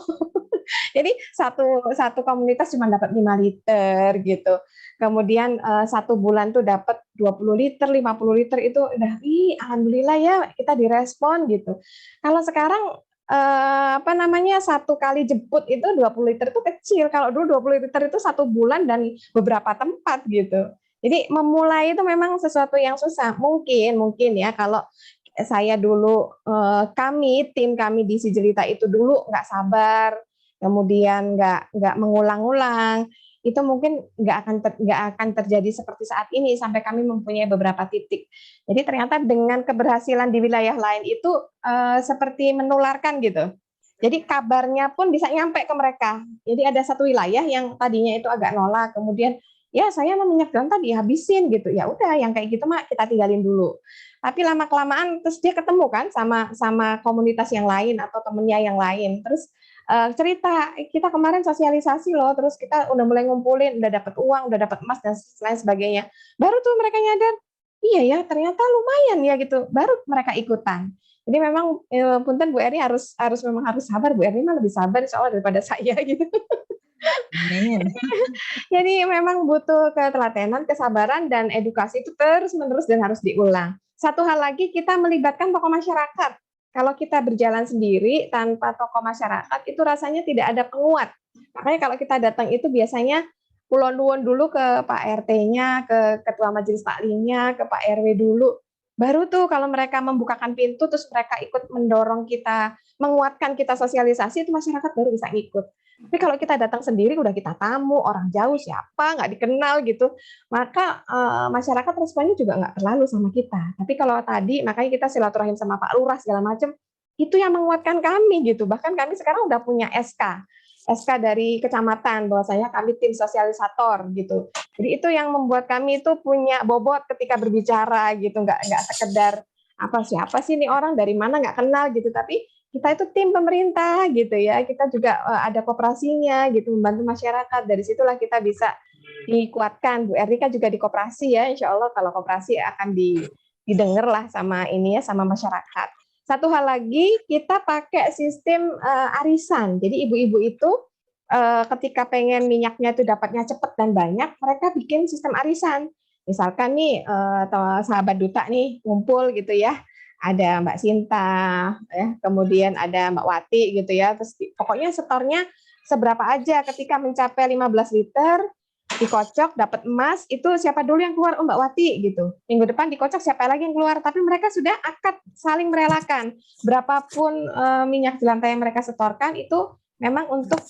[SPEAKER 1] Jadi satu komunitas cuma dapat 5 liter gitu. Kemudian 1 bulan tuh dapat 20 liter, 50 liter itu udah alhamdulillah ya kita direspon gitu. Kalau sekarang apa namanya, satu kali jemput itu 20 liter itu kecil. Kalau dulu 20 liter itu 1 bulan dan beberapa tempat gitu. Jadi memulai itu memang sesuatu yang susah. Mungkin ya kalau saya dulu tim kami di Sijelita itu dulu nggak sabar, kemudian nggak mengulang-ulang, itu mungkin nggak akan terjadi seperti saat ini sampai kami mempunyai beberapa titik. Jadi ternyata dengan keberhasilan di wilayah lain itu seperti menularkan gitu. Jadi kabarnya pun bisa nyampe ke mereka. Jadi ada satu wilayah yang tadinya itu agak nolak, kemudian ya saya mau minyak jelantah dihabisin gitu. Ya udah yang kayak gitu mah kita tinggalin dulu. Tapi lama kelamaan terus dia ketemu kan sama komunitas yang lain atau temennya yang lain. Terus cerita kita kemarin sosialisasi loh, terus kita udah mulai ngumpulin, udah dapat uang, udah dapat emas dan lain sebagainya. Baru tuh mereka nyadar, iya ya ternyata lumayan ya gitu. Baru mereka ikutan. Jadi memang punten Bu Erni harus sabar. Bu Erni mah lebih sabar soalnya daripada saya gitu.
[SPEAKER 6] Amin.
[SPEAKER 1] Jadi memang butuh ketelatenan, kesabaran, dan edukasi itu terus-menerus dan harus diulang. Satu hal lagi, kita melibatkan tokoh masyarakat. Kalau kita berjalan sendiri tanpa tokoh masyarakat, itu rasanya tidak ada penguat. Makanya kalau kita datang itu biasanya kulon nuwun dulu ke Pak RT-nya, ke Ketua Majelis Taklimnya, ke Pak RW dulu. Baru tuh kalau mereka membukakan pintu, terus mereka ikut mendorong kita, menguatkan kita sosialisasi, itu masyarakat baru bisa ikut. Tapi kalau kita datang sendiri, udah kita tamu, orang jauh siapa, nggak dikenal gitu, maka masyarakat responnya juga nggak terlalu sama kita. Tapi kalau tadi, makanya kita silaturahim sama Pak Lurah segala macam, itu yang menguatkan kami gitu. Bahkan kami sekarang udah punya SK dari kecamatan, bahwasanya kami tim sosialisator gitu. Jadi itu yang membuat kami itu punya bobot ketika berbicara gitu, nggak sekedar siapa sih ini orang dari mana nggak kenal gitu, tapi kita itu tim pemerintah gitu ya, kita juga ada koperasinya gitu, membantu masyarakat. Dari situlah kita bisa dikuatkan. Bu Erni kan juga di koperasi ya, insya Allah kalau koperasi akan didengar lah sama ini ya, sama masyarakat. Satu hal lagi, kita pakai sistem arisan. Jadi ibu-ibu itu ketika pengen minyaknya itu dapatnya cepat dan banyak, mereka bikin sistem arisan. Misalkan nih sahabat duta nih ngumpul gitu ya, ada Mbak Sinta, ya, kemudian ada Mbak Wati gitu ya, terus pokoknya setornya seberapa aja, ketika mencapai 15 liter, dikocok, dapat emas, itu siapa dulu yang keluar? Oh Mbak Wati gitu. Minggu depan dikocok, siapa lagi yang keluar? Tapi mereka sudah akad saling merelakan. Berapapun minyak jelantah yang mereka setorkan, itu memang untuk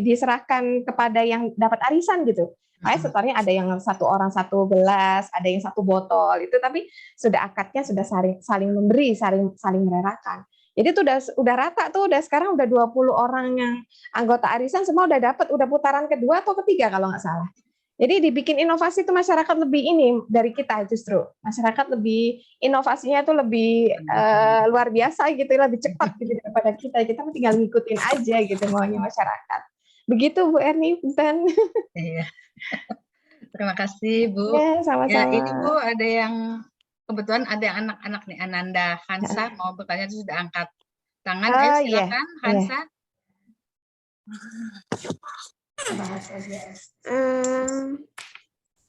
[SPEAKER 1] diserahkan kepada yang dapat arisan gitu. Makanya setornya ada yang 1 orang 1 gelas, ada yang 1 botol itu, tapi sudah akadnya sudah saling memberi, saling merelakan. Jadi itu udah rata tuh, sekarang udah 20 orang yang anggota arisan semua udah dapat, udah putaran kedua atau ketiga kalau nggak salah. Jadi dibikin inovasi itu masyarakat lebih ini dari kita, justru masyarakat lebih inovasinya itu lebih luar biasa gitu, lebih cepat gitu daripada kita tinggal ngikutin aja gitu maunya masyarakat. Begitu Bu Erni, punten.
[SPEAKER 6] Iya. Terima kasih Bu.
[SPEAKER 1] Ya, sama-sama.
[SPEAKER 6] Ya, ini Bu ada yang kebetulan ada anak-anak nih, Ananda Hansa mau bertanya, itu sudah angkat tangan. Ayo silakan Hansa.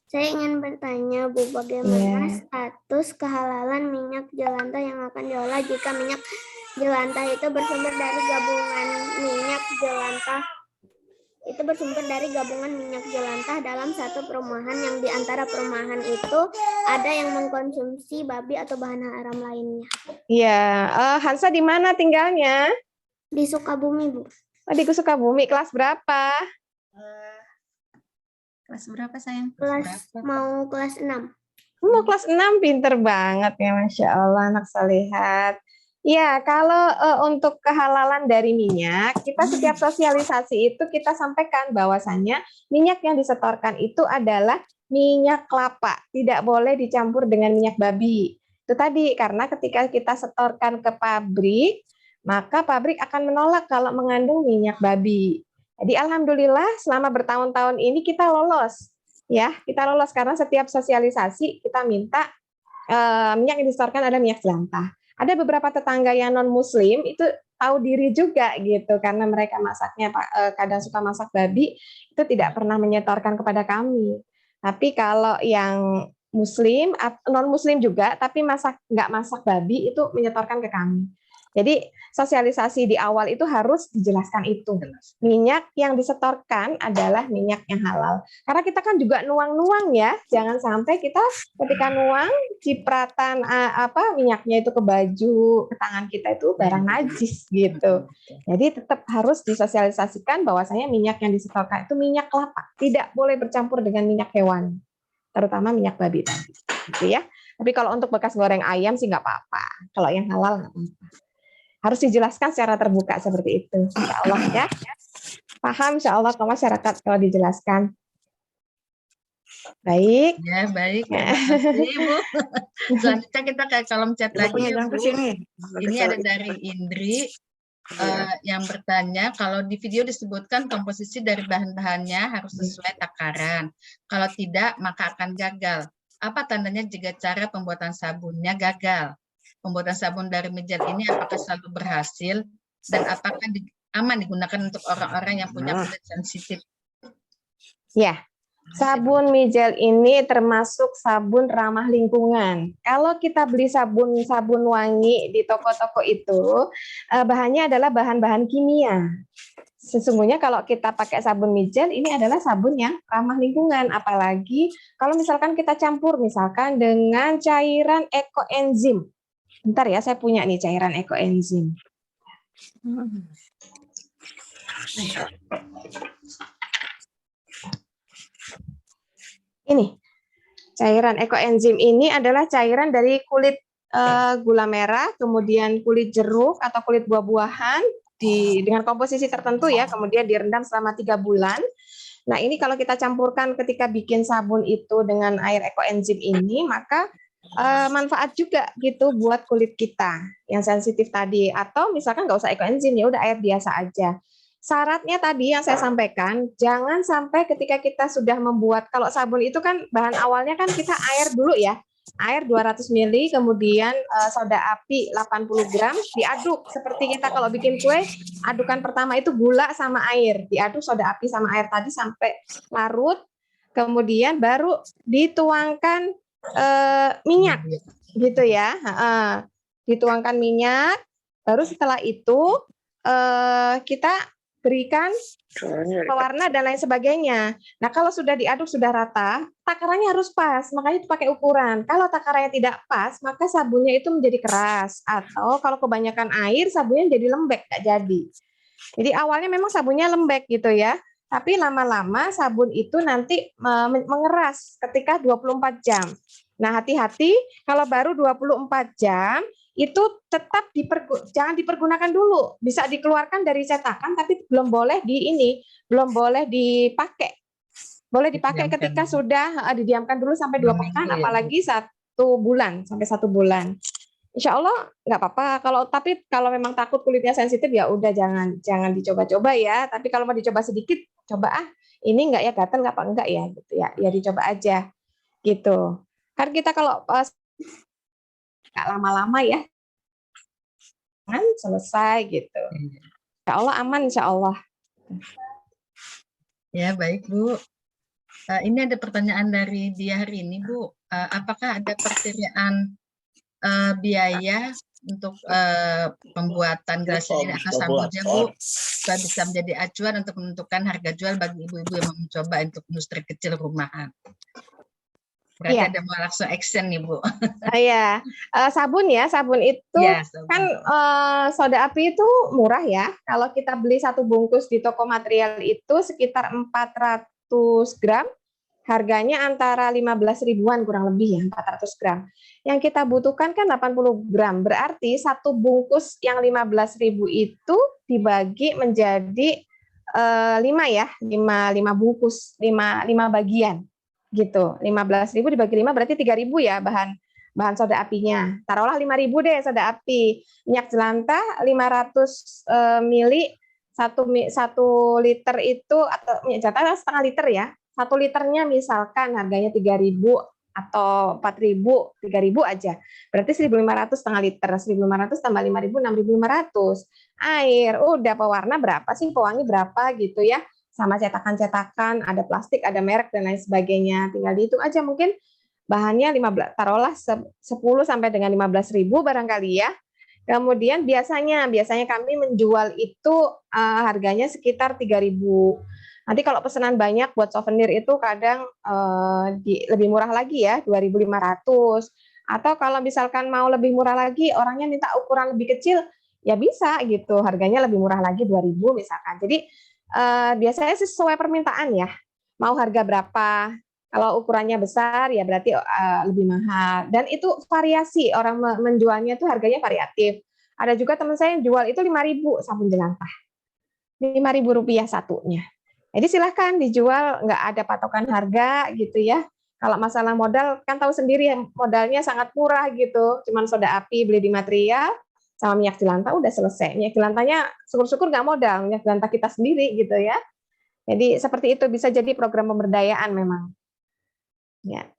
[SPEAKER 9] Saya ingin bertanya Bu, bagaimana status kehalalan minyak jelantah yang akan diolah jika minyak jelantah itu bersumber dari gabungan minyak jelantah dalam satu perumahan, yang di antara perumahan itu ada yang mengkonsumsi babi atau bahan haram lainnya.
[SPEAKER 1] Iya, Hansa di mana tinggalnya?
[SPEAKER 9] Di Sukabumi, Bu.
[SPEAKER 1] Oh, di Sukabumi. Kelas berapa?
[SPEAKER 7] Kelas berapa sayang?
[SPEAKER 9] Mau kelas 6.
[SPEAKER 1] Mau kelas 6, pinter banget ya, Masya Allah, anak salihat. Ya, kalau untuk kehalalan dari minyak, kita setiap sosialisasi itu kita sampaikan bahwasannya minyak yang disetorkan itu adalah minyak kelapa, tidak boleh dicampur dengan minyak babi. Itu tadi, karena ketika kita setorkan ke pabrik, maka pabrik akan menolak kalau mengandung minyak babi. Jadi alhamdulillah selama bertahun-tahun ini kita lolos. Ya, kita lolos karena setiap sosialisasi kita minta minyak yang disetorkan ada minyak jelantah. Ada beberapa tetangga yang non-muslim itu tahu diri juga gitu, karena mereka masaknya kadang suka masak babi, itu tidak pernah menyetorkan kepada kami. Tapi kalau yang muslim, non muslim juga, tapi nggak masak babi itu menyetorkan ke kami. Jadi sosialisasi di awal itu harus dijelaskan itu. Minyak yang disetorkan adalah minyak yang halal. Karena kita kan juga nuang-nuang ya, jangan sampai kita ketika nuang cipratan minyaknya itu ke baju, ke tangan kita itu barang najis gitu. Jadi tetap harus disosialisasikan bahwasanya minyak yang disetorkan itu minyak kelapa, tidak boleh bercampur dengan minyak hewan, terutama minyak babi tadi, gitu ya. Tapi kalau untuk bekas goreng ayam sih nggak apa-apa. Kalau yang halal nggak apa-apa. Harus dijelaskan secara terbuka seperti itu, insya Allah ya. Paham insya Allah ke masyarakat kalau dijelaskan. Baik.
[SPEAKER 6] Ya, baik. Terima kasih, Bu. Selanjutnya kita ke kolom chat lagi ya, Bu. Ini ada dari Indri yang bertanya, kalau di video disebutkan komposisi dari bahan-bahannya harus sesuai takaran. Kalau tidak, maka akan gagal. Apa tandanya jika cara pembuatan sabunnya gagal? Pembuatan sabun dari mijel ini apakah selalu berhasil dan apakah aman digunakan untuk orang-orang yang punya kulit sensitif?
[SPEAKER 1] Ya, sabun mijel ini termasuk sabun ramah lingkungan. Kalau kita beli sabun wangi di toko-toko itu, bahannya adalah bahan-bahan kimia. Sesungguhnya kalau kita pakai sabun mijel, ini adalah sabun yang ramah lingkungan. Apalagi kalau misalkan kita campur misalkan dengan cairan ekoenzim. Bentar ya, saya punya nih cairan ekoenzim. Ini cairan ekoenzim ini adalah cairan dari kulit gula merah, kemudian kulit jeruk atau kulit buah-buahan dengan komposisi tertentu ya, kemudian direndam selama 3 bulan. Nah, ini kalau kita campurkan ketika bikin sabun itu dengan air ekoenzim ini, maka manfaat juga gitu buat kulit kita yang sensitif tadi. Atau misalkan nggak usah ekoenzim, ya udah air biasa aja. Syaratnya tadi yang saya sampaikan, jangan sampai ketika kita sudah membuat, kalau sabun itu kan bahan awalnya kan kita air dulu ya, air 200 ml, kemudian soda api 80 gram, diaduk. Seperti kita kalau bikin kue, adukan pertama itu gula sama air, diaduk soda api sama air tadi sampai larut, kemudian baru dituangkan minyak, gitu ya. Dituangkan minyak, baru setelah itu kita berikan pewarna dan lain sebagainya. Nah, kalau sudah diaduk sudah rata, takarannya harus pas, makanya itu pakai ukuran. Kalau takarannya tidak pas, maka sabunnya itu menjadi keras, atau kalau kebanyakan air, sabunnya jadi lembek, nggak jadi. Jadi awalnya memang sabunnya lembek gitu ya, tapi lama-lama sabun itu nanti mengeras ketika 24 jam. Nah, hati-hati kalau baru 24 jam, itu tetap jangan dipergunakan dulu. Bisa dikeluarkan dari cetakan, tapi belum boleh belum boleh dipakai. Boleh dipakai ketika sudah didiamkan dulu sampai 2 pekan, apalagi 1 bulan, sampai 1 bulan. Insya Allah nggak apa-apa. Tapi kalau memang takut kulitnya sensitif ya udah jangan dicoba-coba ya. Tapi kalau mau dicoba sedikit, coba ini nggak ya, gatal nggak apa enggak ya gitu ya. Ya dicoba aja gitu. Kan kita kalau nggak lama-lama ya, kan selesai gitu. Insya Allah aman, insya Allah.
[SPEAKER 6] Ya baik Bu. Ini ada pertanyaan dari dia hari ini Bu. Apakah ada perkiraan biaya untuk pembuatan gelas ini akan sabunnya Bu, supaya bisa menjadi acuan untuk menentukan harga jual bagi ibu-ibu yang mau mencoba untuk industri kecil rumahan? Berarti ada mau langsung action nih Bu.
[SPEAKER 1] Iya, sabun itu kan soda api itu murah ya. Kalau kita beli 1 bungkus di toko material itu sekitar 400 gram, harganya antara 15 ribuan kurang lebih ya, 400 gram. Yang kita butuhkan kan 80 gram, berarti 1 bungkus yang 15.000 itu dibagi menjadi 5 ya, 5 bungkus, 5 bagian. Gitu, 15.000 dibagi 5 berarti 3.000 ya bahan soda apinya. Taruhlah 5.000 deh soda api. Minyak jelantah 500 mili 1 liter itu, atau minyak jelantah setengah liter ya. 1 liternya misalkan harganya 3.000 atau 4.000, 3.000 aja. Berarti 1.500 setengah liter. 1.500 tambah 5.000, 6.500. Air, udah pewarna berapa sih, pewangi berapa gitu ya. Sama cetakan-cetakan, ada plastik, ada merek, dan lain sebagainya. Tinggal dihitung aja, mungkin bahannya 15, taruhlah 10 sampai dengan 15.000 barangkali ya. Kemudian biasanya kami menjual itu harganya sekitar 3.000. Nanti kalau pesanan banyak buat souvenir itu kadang lebih murah lagi ya, 2.500. Atau kalau misalkan mau lebih murah lagi, orangnya minta ukuran lebih kecil, ya bisa gitu, harganya lebih murah lagi 2.000 misalkan. Jadi biasanya sesuai permintaan ya, mau harga berapa. Kalau ukurannya besar ya berarti lebih mahal. Dan itu variasi, orang menjualnya itu harganya variatif. Ada juga teman saya yang jual itu 5.000 sabun jelantah. 5.000 rupiah satunya. Jadi silahkan dijual, nggak ada patokan harga gitu ya. Kalau masalah modal kan tahu sendiri ya, modalnya sangat murah gitu. Cuman soda api beli di material sama minyak jelantah udah selesai. Minyak jelantahnya syukur-syukur nggak modal, minyak jelantah kita sendiri gitu ya. Jadi seperti itu bisa jadi program pemberdayaan memang. Ya.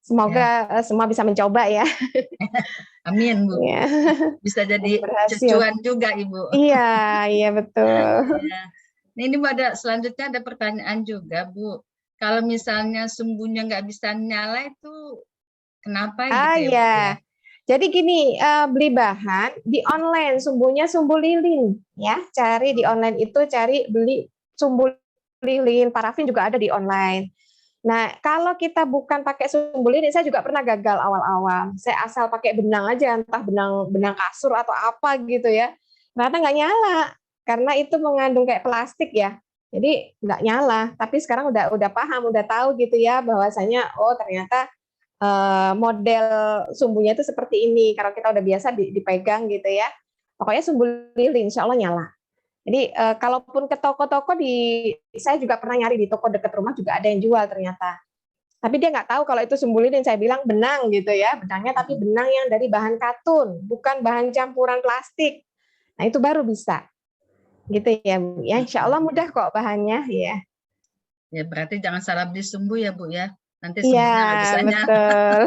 [SPEAKER 1] Semoga semua bisa mencoba ya.
[SPEAKER 6] Amin, Bu.
[SPEAKER 1] Ya.
[SPEAKER 6] Bisa jadi
[SPEAKER 1] Berhasil.
[SPEAKER 6] cuan juga, Ibu.
[SPEAKER 1] Iya betul.
[SPEAKER 6] Ya. Nah, ini Bu, selanjutnya ada pertanyaan juga, Bu. Kalau misalnya sumbunya nggak bisa nyala itu kenapa gitu ya, Bu,
[SPEAKER 1] Ya.
[SPEAKER 6] ya?
[SPEAKER 1] Jadi gini, beli bahan di online, sumbunya sumbu lilin ya. Cari di online itu beli sumbu lilin, parafin juga ada di online. Nah, kalau kita bukan pakai sumbu lilin, saya juga pernah gagal awal-awal. Saya asal pakai benang aja, entah benang kasur atau apa gitu ya. Ternyata nggak nyala, karena itu mengandung kayak plastik ya. Jadi nggak nyala. Tapi sekarang udah paham, udah tahu gitu ya, bahwasanya oh ternyata model sumbunya itu seperti ini. Kalau kita udah biasa dipegang gitu ya, pokoknya sumbu lilin, insya Allah nyala. Jadi kalaupun ke toko-toko saya juga pernah nyari di toko dekat rumah juga ada yang jual ternyata. Tapi dia nggak tahu kalau itu sumbu lilin. Saya bilang benang gitu ya, benangnya tapi benang yang dari bahan katun, bukan bahan campuran plastik. Nah itu baru bisa, gitu ya Bu. Ya insya Allah mudah kok bahannya ya.
[SPEAKER 6] Ya berarti jangan salah beli sumbu ya, Bu ya. Nanti sumbunya nggak bisa
[SPEAKER 1] Iya
[SPEAKER 6] nyala.
[SPEAKER 1] betul.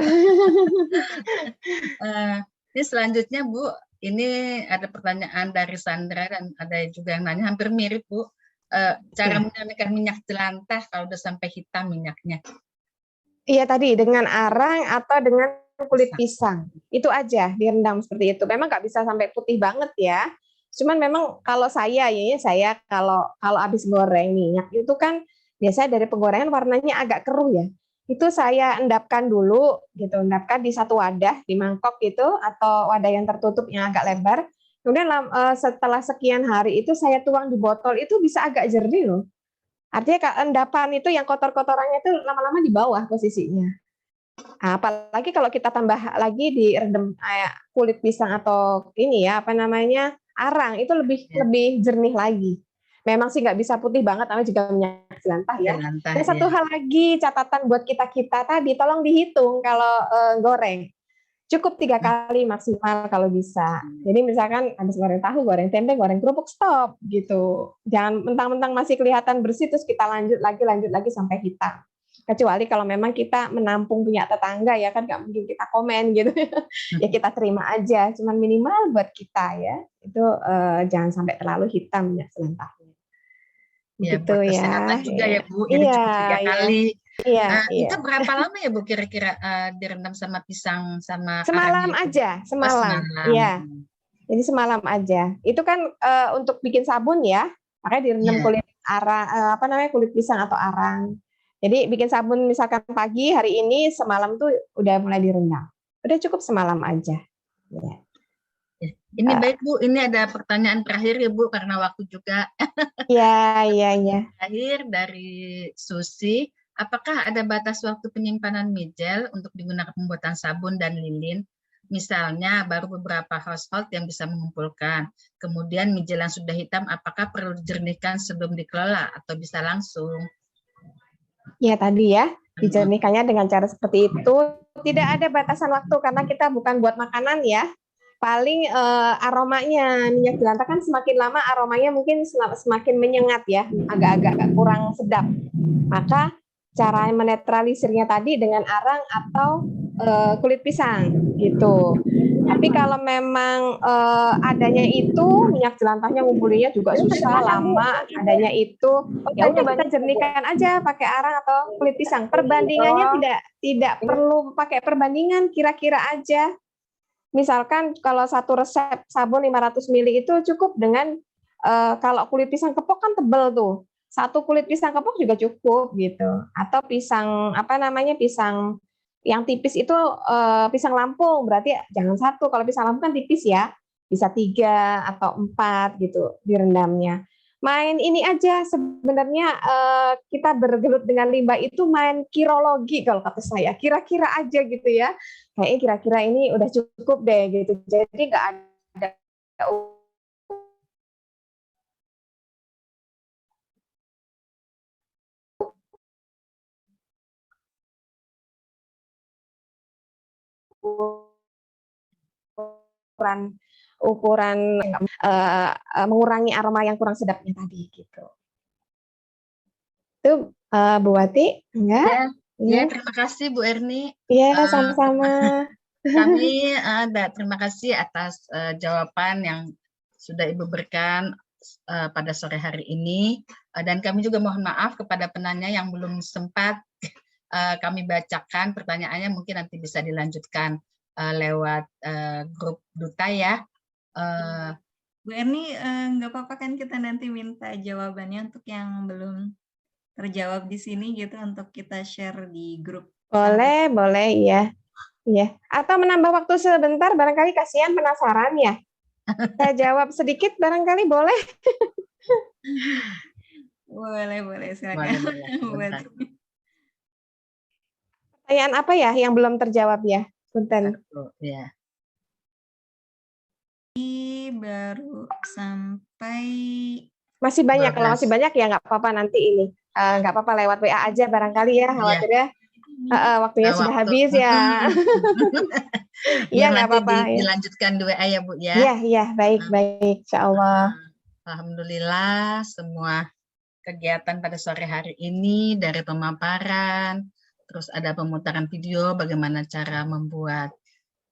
[SPEAKER 6] Ini selanjutnya Bu, ini ada pertanyaan dari Sandra dan ada juga yang nanya hampir mirip Bu. Cara menyalakan minyak jelantah kalau udah sampai hitam minyaknya.
[SPEAKER 1] Iya tadi dengan arang atau dengan kulit pisang. Itu aja direndam seperti itu. Memang nggak bisa sampai putih banget ya. Cuman memang kalau saya kalau habis goreng minyak itu kan biasanya dari penggorengan warnanya agak keruh ya. Itu saya endapkan dulu gitu, endapkan di satu wadah, di mangkok gitu atau wadah yang tertutup yang agak lebar. Kemudian setelah sekian hari itu saya tuang di botol, itu bisa agak jernih loh. Artinya endapan itu yang kotor-kotorannya itu lama-lama di bawah posisinya. Apalagi kalau kita tambah lagi direndam kulit pisang atau ini ya apa namanya arang, itu lebih jernih lagi. Memang sih nggak bisa putih banget, namanya juga minyak jelantah ya. Dan satu hal lagi catatan buat kita tadi, tolong dihitung kalau goreng. Cukup 3 kali maksimal kalau bisa. Jadi misalkan habis goreng tahu, goreng tempe, goreng kerupuk, stop gitu. Jangan mentang-mentang masih kelihatan bersih terus kita lanjut lagi sampai hitam. Kecuali kalau memang kita menampung punya tetangga ya kan nggak mungkin kita komen gitu. Ya kita terima aja. Cuman minimal buat kita ya itu jangan sampai terlalu hitam minyak jelantahnya.
[SPEAKER 6] Ya,
[SPEAKER 1] Gitu
[SPEAKER 6] buat
[SPEAKER 1] ya.
[SPEAKER 6] kesehatan juga ya Bu. Jadi
[SPEAKER 1] Iya,
[SPEAKER 6] cukup 3 kali.
[SPEAKER 1] Iya,
[SPEAKER 6] Itu berapa lama ya Bu kira-kira direndam sama pisang sama
[SPEAKER 1] semalam
[SPEAKER 6] arang itu?
[SPEAKER 1] aja, semalam. Iya. Jadi semalam aja. Itu kan untuk bikin sabun ya, makanya direndam kulit arang, kulit pisang atau arang. Jadi bikin sabun misalkan pagi hari ini, semalam tuh udah mulai direndam. Udah cukup semalam aja. Ya.
[SPEAKER 6] Ini baik Bu, ini ada pertanyaan terakhir ya Bu, karena waktu juga.
[SPEAKER 1] Iya.
[SPEAKER 6] Terakhir dari Susi, apakah ada batas waktu penyimpanan mijel untuk digunakan pembuatan sabun dan lilin? Misalnya baru beberapa household yang bisa mengumpulkan. Kemudian mijel yang sudah hitam, apakah perlu dijernihkan sebelum dikelola atau bisa langsung?
[SPEAKER 1] Ya tadi ya, dijernihkannya dengan cara seperti itu. Tidak ada batasan waktu karena kita bukan buat makanan ya. Paling aromanya minyak jelantah kan semakin lama aromanya mungkin semakin menyengat ya, agak-agak kurang sedap. Maka cara menetralisirnya tadi dengan arang atau kulit pisang gitu. Tapi kalau memang adanya itu minyak jelantahnya ngumpulinnya juga susah, lama, adanya itu ya udah kita jernihkan aja pakai arang atau kulit pisang. Perbandingannya tidak perlu pakai perbandingan, kira-kira aja. Misalkan kalau satu resep sabun 500 ml itu cukup dengan kalau kulit pisang kepok kan tebel tuh. Satu kulit pisang kepok juga cukup gitu. Atau pisang pisang yang tipis itu pisang Lampung, berarti jangan satu. Kalau pisang Lampung kan tipis ya, bisa 3 atau 4 gitu direndamnya. Main ini aja sebenarnya kita bergelut dengan limbah itu main kirologi kalau kata saya. Kira-kira aja gitu ya. Kayaknya kira-kira ini udah cukup deh gitu. Jadi nggak ada ukuran mengurangi aroma yang kurang sedapnya tadi gitu. Itu Bu Wati, enggak?
[SPEAKER 6] Ya, terima kasih Bu Erni.
[SPEAKER 1] Iya, sama-sama.
[SPEAKER 6] Kami terima kasih atas jawaban yang sudah Ibu berikan pada sore hari ini. Dan kami juga mohon maaf kepada penanya yang belum sempat kami bacakan pertanyaannya, mungkin nanti bisa dilanjutkan lewat grup duta ya.
[SPEAKER 7] Bu Erni, nggak apa-apa kan kita nanti minta jawabannya untuk yang belum terjawab di sini gitu untuk kita share di grup.
[SPEAKER 1] Boleh, iya. Iya. Atau menambah waktu sebentar, barangkali kasihan penasaran ya. Saya jawab sedikit, barangkali boleh.
[SPEAKER 7] Boleh, silakan.
[SPEAKER 1] Pertanyaan apa ya yang belum terjawab ya, Punten?
[SPEAKER 6] Ya.
[SPEAKER 7] Baru sampai
[SPEAKER 1] masih banyak. Kalau masih banyak ya nggak apa-apa nanti ini. Nggak apa-apa lewat WA aja barangkali ya, khawatirnya waktunya sudah habis ya. Iya nggak apa-apa.
[SPEAKER 6] Dilanjutkan di WA ya Bu ya.
[SPEAKER 1] Iya baik insya Allah.
[SPEAKER 6] Alhamdulillah semua kegiatan pada sore hari ini dari pemaparan, terus ada pemutaran video bagaimana cara membuat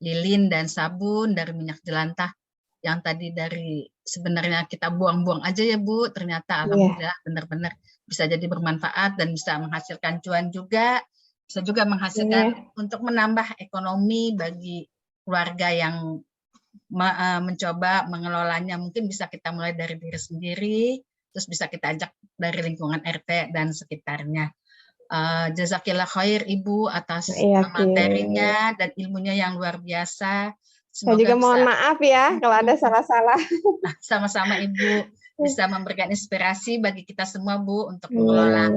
[SPEAKER 6] lilin dan sabun dari minyak jelantah yang tadi dari sebenarnya kita buang-buang aja ya Bu, ternyata alhamdulillah benar-benar bisa jadi bermanfaat dan bisa menghasilkan cuan juga, bisa juga menghasilkan untuk menambah ekonomi bagi keluarga yang mencoba mengelolanya. Mungkin bisa kita mulai dari diri sendiri, terus bisa kita ajak dari lingkungan RT dan sekitarnya. Jazakillah khair Ibu atas materinya dan ilmunya yang luar biasa.
[SPEAKER 1] Semoga saya juga mohon maaf ya kalau ada salah-salah.
[SPEAKER 6] Sama-sama Ibu bisa memberikan inspirasi bagi kita semua Bu untuk mengelola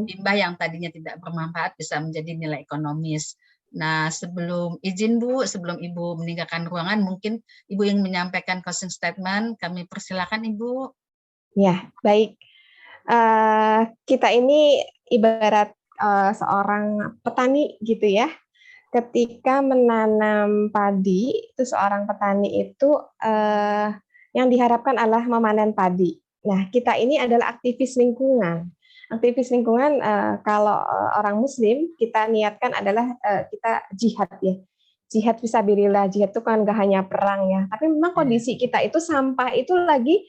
[SPEAKER 6] limbah yang tadinya tidak bermanfaat bisa menjadi nilai ekonomis. Nah sebelum izin Bu, sebelum Ibu meninggalkan ruangan, mungkin Ibu yang menyampaikan closing statement, kami persilakan Ibu.
[SPEAKER 1] Ya baik, kita ini ibarat seorang petani gitu ya. Ketika menanam padi, itu seorang petani itu yang diharapkan adalah memanen padi. Nah, kita ini adalah aktivis lingkungan. Aktivis lingkungan kalau orang Muslim kita niatkan adalah kita jihad ya. Jihad fisabilillah, jihad itu kan gak hanya perang ya. Tapi memang kondisi kita itu sampah itu lagi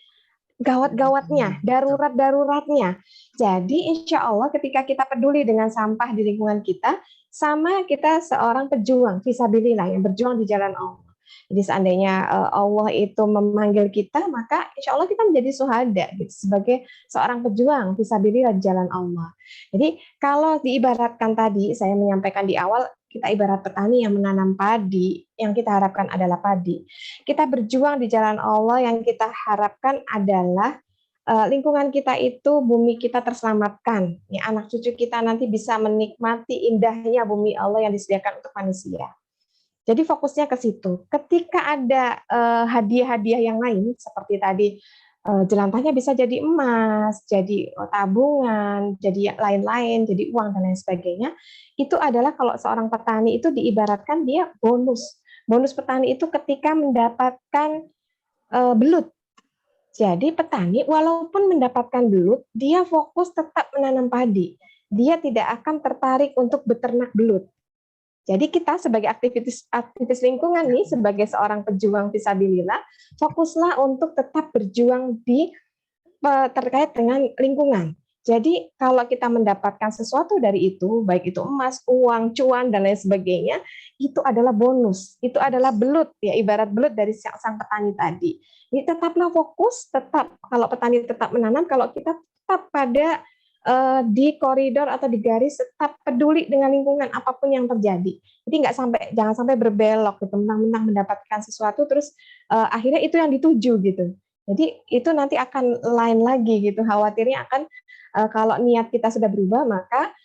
[SPEAKER 1] gawat-gawatnya, darurat-daruratnya. Jadi insya Allah ketika kita peduli dengan sampah di lingkungan kita, sama kita seorang pejuang fisabilillah yang berjuang di jalan Allah. Jadi seandainya Allah itu memanggil kita, maka insya Allah kita menjadi syuhada gitu, sebagai seorang pejuang fisabilillah di jalan Allah. Jadi kalau diibaratkan tadi, saya menyampaikan di awal, kita ibarat petani yang menanam padi, yang kita harapkan adalah padi. Kita berjuang di jalan Allah, yang kita harapkan adalah lingkungan kita itu, bumi kita terselamatkan. Ya, anak cucu kita nanti bisa menikmati indahnya bumi Allah yang disediakan untuk manusia. Jadi fokusnya ke situ. Ketika ada hadiah-hadiah yang lain, seperti tadi jelantahnya bisa jadi emas, jadi tabungan, jadi lain-lain, jadi uang dan lain sebagainya. Itu adalah kalau seorang petani itu diibaratkan dia bonus. Bonus petani itu ketika mendapatkan belut. Jadi petani walaupun mendapatkan belut, dia fokus tetap menanam padi. dia tidak akan tertarik untuk beternak belut. Jadi kita sebagai aktivis lingkungan nih, sebagai seorang pejuang fisabilillah, fokuslah untuk tetap berjuang terkait dengan lingkungan. Jadi kalau kita mendapatkan sesuatu dari itu, baik itu emas, uang, cuan, dan lain sebagainya, itu adalah bonus, itu adalah belut, ya ibarat belut dari sang petani tadi. Jadi tetaplah fokus, tetap kalau petani tetap menanam, kalau kita tetap pada di koridor atau di garis, tetap peduli dengan lingkungan apapun yang terjadi. Jadi jangan sampai berbelok gitu, mentang-mentang mendapatkan sesuatu terus akhirnya itu yang dituju gitu. Jadi itu nanti akan lain lagi gitu. Khawatirnya akan kalau niat kita sudah berubah maka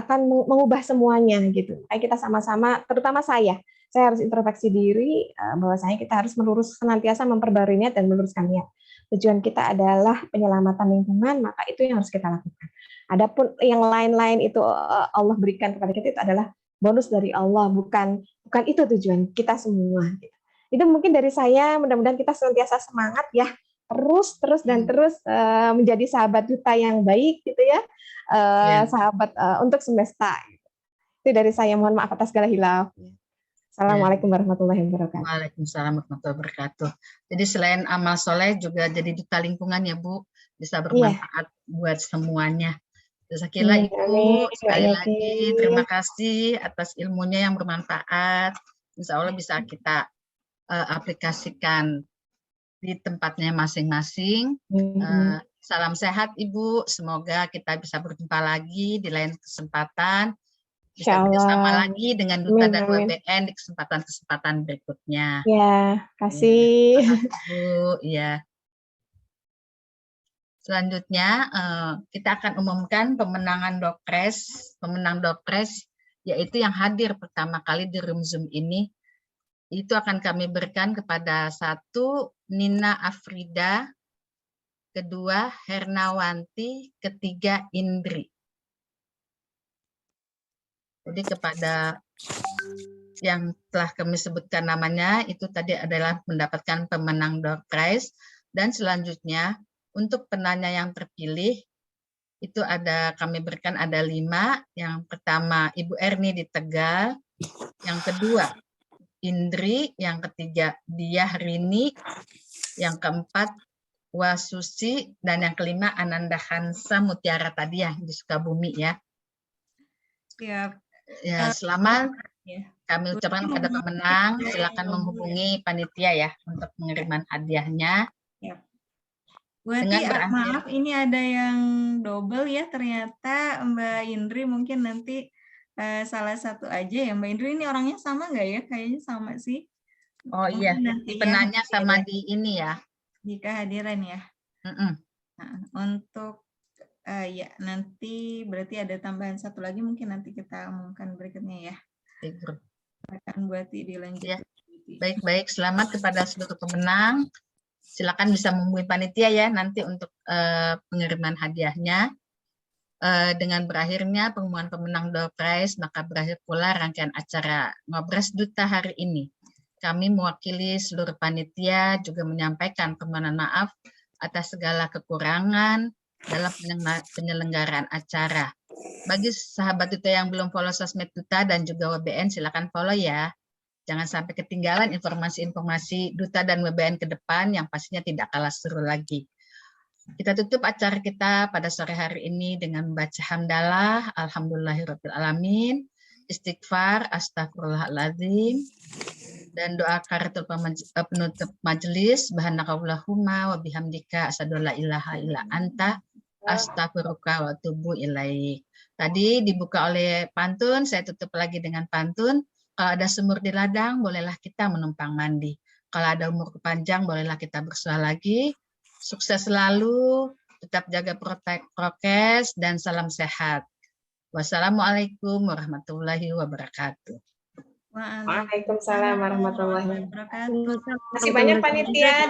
[SPEAKER 1] akan mengubah semuanya gitu. Kayak kita sama-sama, terutama saya harus introspeksi diri bahwasanya kita harus senantiasa memperbarui niat dan meluruskan niat. Tujuan kita adalah penyelamatan lingkungan, maka itu yang harus kita lakukan. Adapun yang lain-lain itu Allah berikan kepada kita itu adalah bonus dari Allah, bukan itu tujuan kita semua. Gitu. Itu mungkin dari saya, mudah-mudahan kita senantiasa semangat ya, terus menjadi sahabat duta yang baik gitu ya, sahabat untuk semesta. Itu dari saya, mohon maaf atas segala hilaf. Assalamualaikum warahmatullahi wabarakatuh.
[SPEAKER 6] Waalaikumsalam warahmatullahi wabarakatuh. Jadi selain amal soleh juga jadi duta lingkungan ya Bu, bisa bermanfaat buat semuanya. Jazakallah Ibu, sekali lagi terima kasih atas ilmunya yang bermanfaat. Insya Allah bisa kita aplikasikan di tempatnya masing-masing. Salam sehat Ibu, semoga kita bisa berjumpa lagi di lain kesempatan. Bisa bersama lagi dengan Duta dan WBN di kesempatan-kesempatan berikutnya.
[SPEAKER 1] Ya, kasih.
[SPEAKER 6] Bu, ya. Selanjutnya kita akan umumkan pemenang Dopres, yaitu yang hadir pertama kali di room Zoom ini. Itu akan kami berikan kepada 1 Nina Afrida, kedua Hernawanti, ketiga Indri. Jadi kepada yang telah kami sebutkan namanya, itu tadi adalah mendapatkan pemenang door prize. Dan selanjutnya, untuk penanya yang terpilih, itu kami berikan ada 5. Yang pertama, Ibu Erni di Tegal. Yang kedua, Indri. Yang ketiga, Diah Rini. Yang keempat, Wasusi. Dan yang kelima, Ananda Hansa Mutiara tadi ya, di Sukabumi ya.
[SPEAKER 7] Siap.
[SPEAKER 6] Ya, selamat kami ucapkan kepada pemenang. Silakan menghubungi panitia ya untuk pengiriman hadiahnya.
[SPEAKER 7] Ya. Bu Ati, maaf ini ada yang double ya, ternyata Mbak Indri mungkin nanti salah satu aja ya. Mbak Indri ini orangnya sama nggak ya? Kayaknya sama sih.
[SPEAKER 6] Oh iya, nanti penanya sama di ini ya.
[SPEAKER 7] Di kehadiran ya. Nah, untuk ya nanti berarti ada tambahan 1 lagi, mungkin nanti kita umumkan berikutnya ya. Akan Bu Ati dilanjut.
[SPEAKER 6] Ya. Baik, selamat kepada seluruh pemenang. Silakan bisa menghubungi panitia ya nanti untuk pengiriman hadiahnya. Dengan berakhirnya pengumuman pemenang door prize, maka berakhir pula rangkaian acara Ngobras Duta hari ini. Kami mewakili seluruh panitia juga menyampaikan permohonan maaf atas segala kekurangan dalam penyelenggaraan acara. Bagi sahabat Duta yang belum follow sosmed Duta dan juga WBN, silakan follow ya. Jangan sampai ketinggalan informasi-informasi Duta dan WBN ke depan yang pastinya tidak kalah seru lagi. Kita tutup acara kita pada sore hari ini dengan membaca hamdalah, alhamdulillahirabbil alamin, istighfar, astagfirullahaladzim, dan doa karatul penutup majelis, subhanakallahumma wa bihamdika asyhadu alla ilaha illa anta astaghfiruka wa atubu ilaik. Tadi dibuka oleh pantun, saya tutup lagi dengan pantun. Kalau ada sumur di ladang, bolehlah kita menumpang mandi. Kalau ada umur panjang, bolehlah kita bersuah lagi. Sukses selalu, tetap jaga prokes, dan salam sehat. Wassalamualaikum warahmatullahi wabarakatuh.
[SPEAKER 1] Waalaikumsalam warahmatullahi wabarakatuh. Terima kasih banyak panitia.